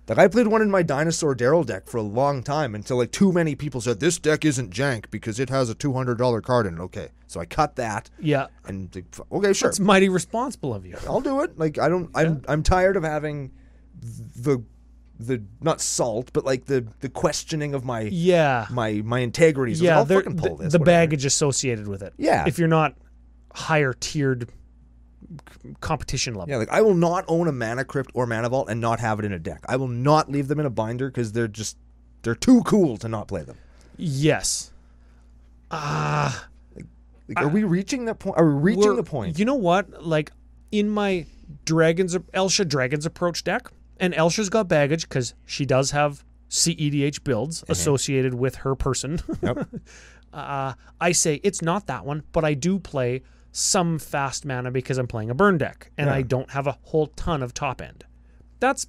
Speaker 1: Like, I played one in my Dinosaur Daryl deck for a long time until, like, too many people said, this deck isn't jank because it has a $200 card in it. Okay, so I cut that.
Speaker 2: Yeah.
Speaker 1: And, okay, sure.
Speaker 2: That's mighty responsible of you.
Speaker 1: I'll do it. Like, I'm tired of having the not salt, but like the questioning of my my integrity. So I'll fucking pull this.
Speaker 2: The baggage associated with it.
Speaker 1: Yeah.
Speaker 2: If you're not higher tiered competition level.
Speaker 1: Yeah, like, I will not own a Mana Crypt or Mana Vault and not have it in a deck. I will not leave them in a binder because they're too cool to not play them.
Speaker 2: Yes.
Speaker 1: Like, are we reaching that point? Are we reaching the point?
Speaker 2: You know what? Like, in my Elsha Dragon's Approach deck, and Elsha's got baggage because she does have CEDH builds associated with her person.
Speaker 1: Yep.
Speaker 2: I say it's not that one, but I do play some fast mana because I'm playing a burn deck, and I don't have a whole ton of top end. That's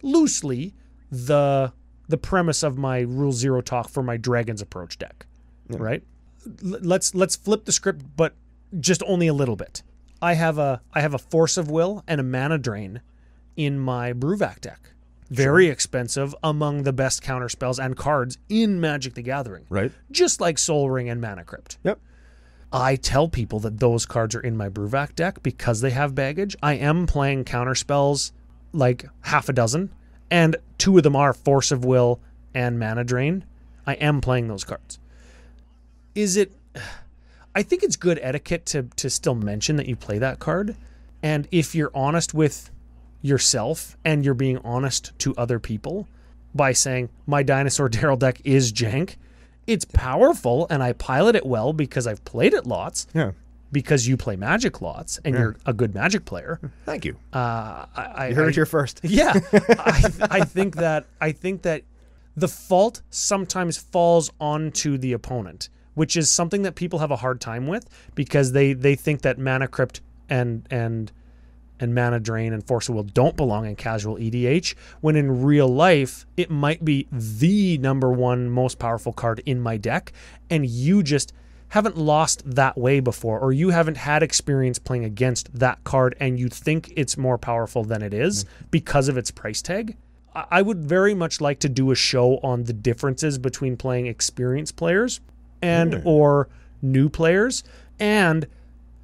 Speaker 2: loosely the premise of my Rule Zero talk for my Dragon's Approach deck, right? Let's flip the script, but just only a little bit. I have a Force of Will and a Mana Drain in my Bruvac deck. Very expensive, among the best counter spells and cards in Magic the Gathering.
Speaker 1: Right.
Speaker 2: Just like Soul Ring and Mana Crypt.
Speaker 1: Yep.
Speaker 2: I tell people that those cards are in my Bruvac deck because they have baggage. I am playing counter spells, like half a dozen, and 2 of them are Force of Will and Mana Drain. I am playing those cards. I think it's good etiquette to still mention that you play that card. And if you're honest with yourself and you're being honest to other people by saying, my Dinosaur Daryl deck is jank, it's powerful and I pilot it well because I've played it lots.
Speaker 1: Yeah.
Speaker 2: Because you play Magic lots and you're a good Magic player.
Speaker 1: Thank you.
Speaker 2: You
Speaker 1: heard it here first.
Speaker 2: Yeah. I think that the fault sometimes falls onto the opponent, which is something that people have a hard time with because they think that Mana Crypt and Mana Drain and Force of Will don't belong in casual EDH, when in real life, it might be the number one most powerful card in my deck, and you just haven't lost that way before, or you haven't had experience playing against that card, and you think it's more powerful than it is because of its price tag. I would very much like to do a show on the differences between playing experienced players and or new players, and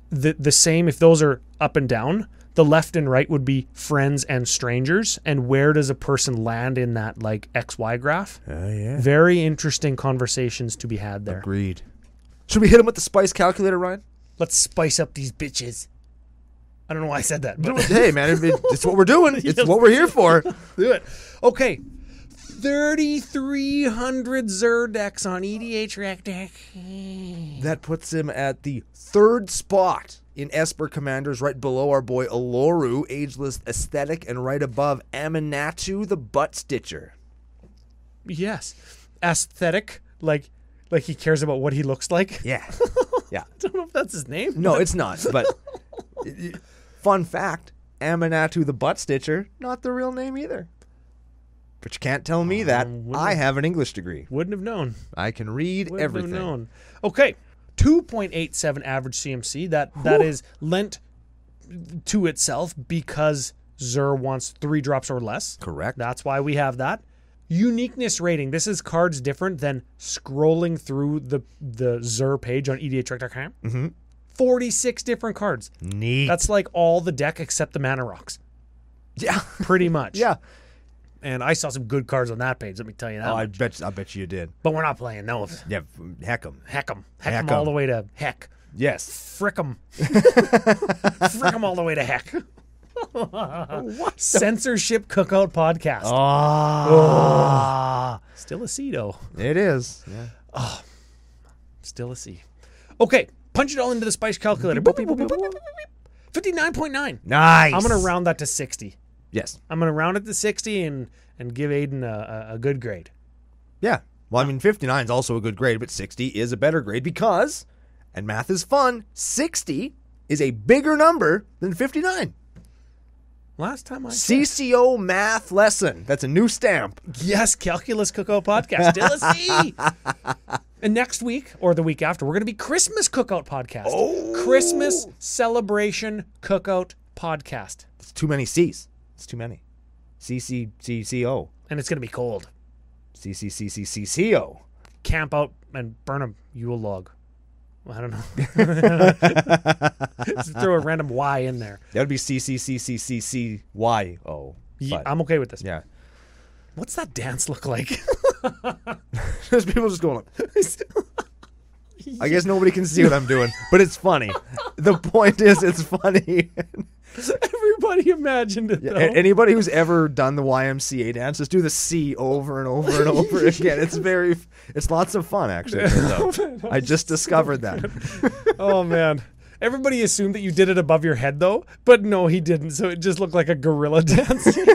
Speaker 2: the same if those are up and down. The left and right would be friends and strangers. And where does a person land in that, like, XY graph?
Speaker 1: Yeah.
Speaker 2: Very interesting conversations to be had there.
Speaker 1: Agreed. Should we hit him with the spice calculator, Ryan?
Speaker 2: Let's spice up these bitches. I don't know why I said that. But
Speaker 1: Hey, man, it's what we're doing. It's what we're here for.
Speaker 2: Do it. Okay. 3,300 Zur decks on EDH Rec Deck.
Speaker 1: That puts him at the 3rd spot in Esper Commanders, right below our boy Aloru, Ageless Aesthetic, and right above Aminatu, the Butt Stitcher.
Speaker 2: Yes. Aesthetic, like he cares about what he looks like.
Speaker 1: Yeah. Yeah.
Speaker 2: I don't know if that's his name.
Speaker 1: No, it's not. But fun fact, Aminatu, the Butt Stitcher, not the real name either. But you can't tell me that. I have an English degree.
Speaker 2: Wouldn't have known.
Speaker 1: I can read everything.
Speaker 2: Have known. Okay. 2.87 average CMC. That is lent to itself because Zur wants 3 drops or less.
Speaker 1: Correct.
Speaker 2: That's why we have that. Uniqueness rating. This is cards different than scrolling through the Zur page on EDH. 46 different cards.
Speaker 1: Neat.
Speaker 2: That's like all the deck except the Mana Rocks.
Speaker 1: Yeah.
Speaker 2: Pretty much.
Speaker 1: Yeah.
Speaker 2: And I saw some good cards on that page, let me tell you that.
Speaker 1: I bet you did.
Speaker 2: But we're not playing those.
Speaker 1: Yeah, heck 'em.
Speaker 2: Heck them all the way to heck.
Speaker 1: Yes.
Speaker 2: Frick them. Frick them all the way to heck. Censorship Cookout Podcast. Still a C, though.
Speaker 1: It is. Yeah.
Speaker 2: Still a C. Okay, punch it all into the spice calculator. 59.9.
Speaker 1: Nice.
Speaker 2: I'm going to round that to 60.
Speaker 1: Yes.
Speaker 2: I'm going to round it to 60 and give Aiden a good grade.
Speaker 1: Yeah. Well, I mean, 59 is also a good grade, but 60 is a better grade because, and math is fun, 60 is a bigger number than 59.
Speaker 2: Last time I checked.
Speaker 1: CCO math lesson. That's a new stamp.
Speaker 2: Yes, Calculus Cookout Podcast. Still a C. And next week, or the week after, we're going to be Christmas Cookout Podcast.
Speaker 1: Oh.
Speaker 2: Christmas Celebration Cookout Podcast.
Speaker 1: It's too many C's. It's too many. CCO.
Speaker 2: And it's going to be cold.
Speaker 1: CCCCCO.
Speaker 2: Camp out and burn a Yule log. Well, I don't know. Just throw a random Y in there.
Speaker 1: That would be CCCCCCYO.
Speaker 2: I'm okay with this.
Speaker 1: Yeah.
Speaker 2: What's that dance look like?
Speaker 1: There's people just going like, I guess nobody can see what I'm doing, but it's funny. The point is, it's funny.
Speaker 2: Everybody imagined it, though.
Speaker 1: Anybody who's ever done the YMCA dance, just do the C over and over and over again. It's lots of fun, actually. I just discovered that.
Speaker 2: Oh, man. Everybody assumed that you did it above your head, though, but no, he didn't. So it just looked like a gorilla dancing.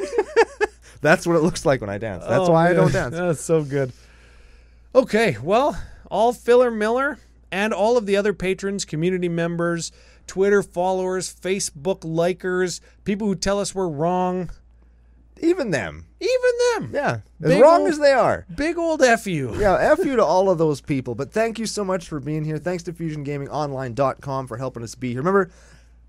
Speaker 1: That's what it looks like when I dance. That's why I don't dance.
Speaker 2: That's so good. Okay, well, all Filler Miller and all of the other patrons, community members, Twitter followers, Facebook likers, people who tell us we're wrong.
Speaker 1: Even them. Yeah. As wrong as they are.
Speaker 2: Big old F you.
Speaker 1: Yeah, F you to all of those people. But thank you so much for being here. Thanks to FusionGamingOnline.com for helping us be here. Remember,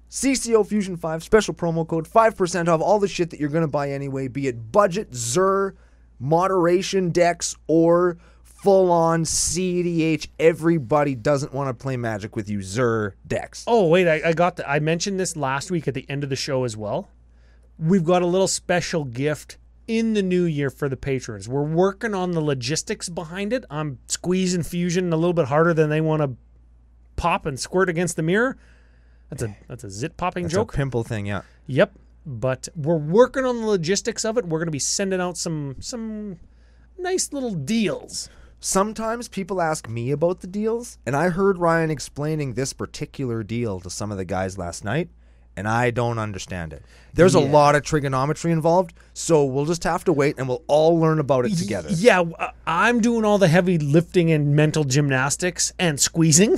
Speaker 1: CCO Fusion 5, special promo code, 5% off all the shit that you're going to buy anyway, be it budget, Zur, moderation decks, or full-on CEDH. Everybody doesn't want to play Magic with you Zur decks.
Speaker 2: Oh, wait, I got I mentioned this last week at the end of the show as well. We've got a little special gift in the new year for the patrons. We're working on the logistics behind it. I'm squeezing Fusion a little bit harder than they want to pop and squirt against the mirror. That's a zit popping joke.
Speaker 1: A pimple thing, yeah.
Speaker 2: Yep. But we're working on the logistics of it. We're going to be sending out some nice little deals.
Speaker 1: Sometimes people ask me about the deals, and I heard Ryan explaining this particular deal to some of the guys last night, and I don't understand it. There's a lot of trigonometry involved, so we'll just have to wait, and we'll all learn about it together.
Speaker 2: Yeah, I'm doing all the heavy lifting and mental gymnastics and squeezing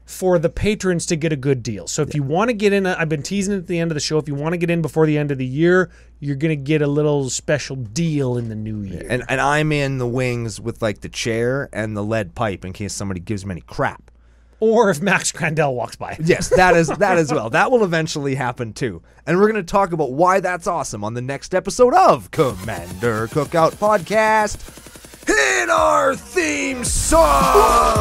Speaker 2: for the patrons to get a good deal. So if you want to get in, I've been teasing it at the end of the show, if you want to get in before the end of the year, you're going to get a little special deal in the new year.
Speaker 1: And I'm in the wings with like the chair and the lead pipe in case somebody gives me any crap.
Speaker 2: Or if Max Crandell walks by.
Speaker 1: Yes, that as well. That will eventually happen too. And we're going to talk about why that's awesome on the next episode of Commander Cookout Podcast. Hit our theme song!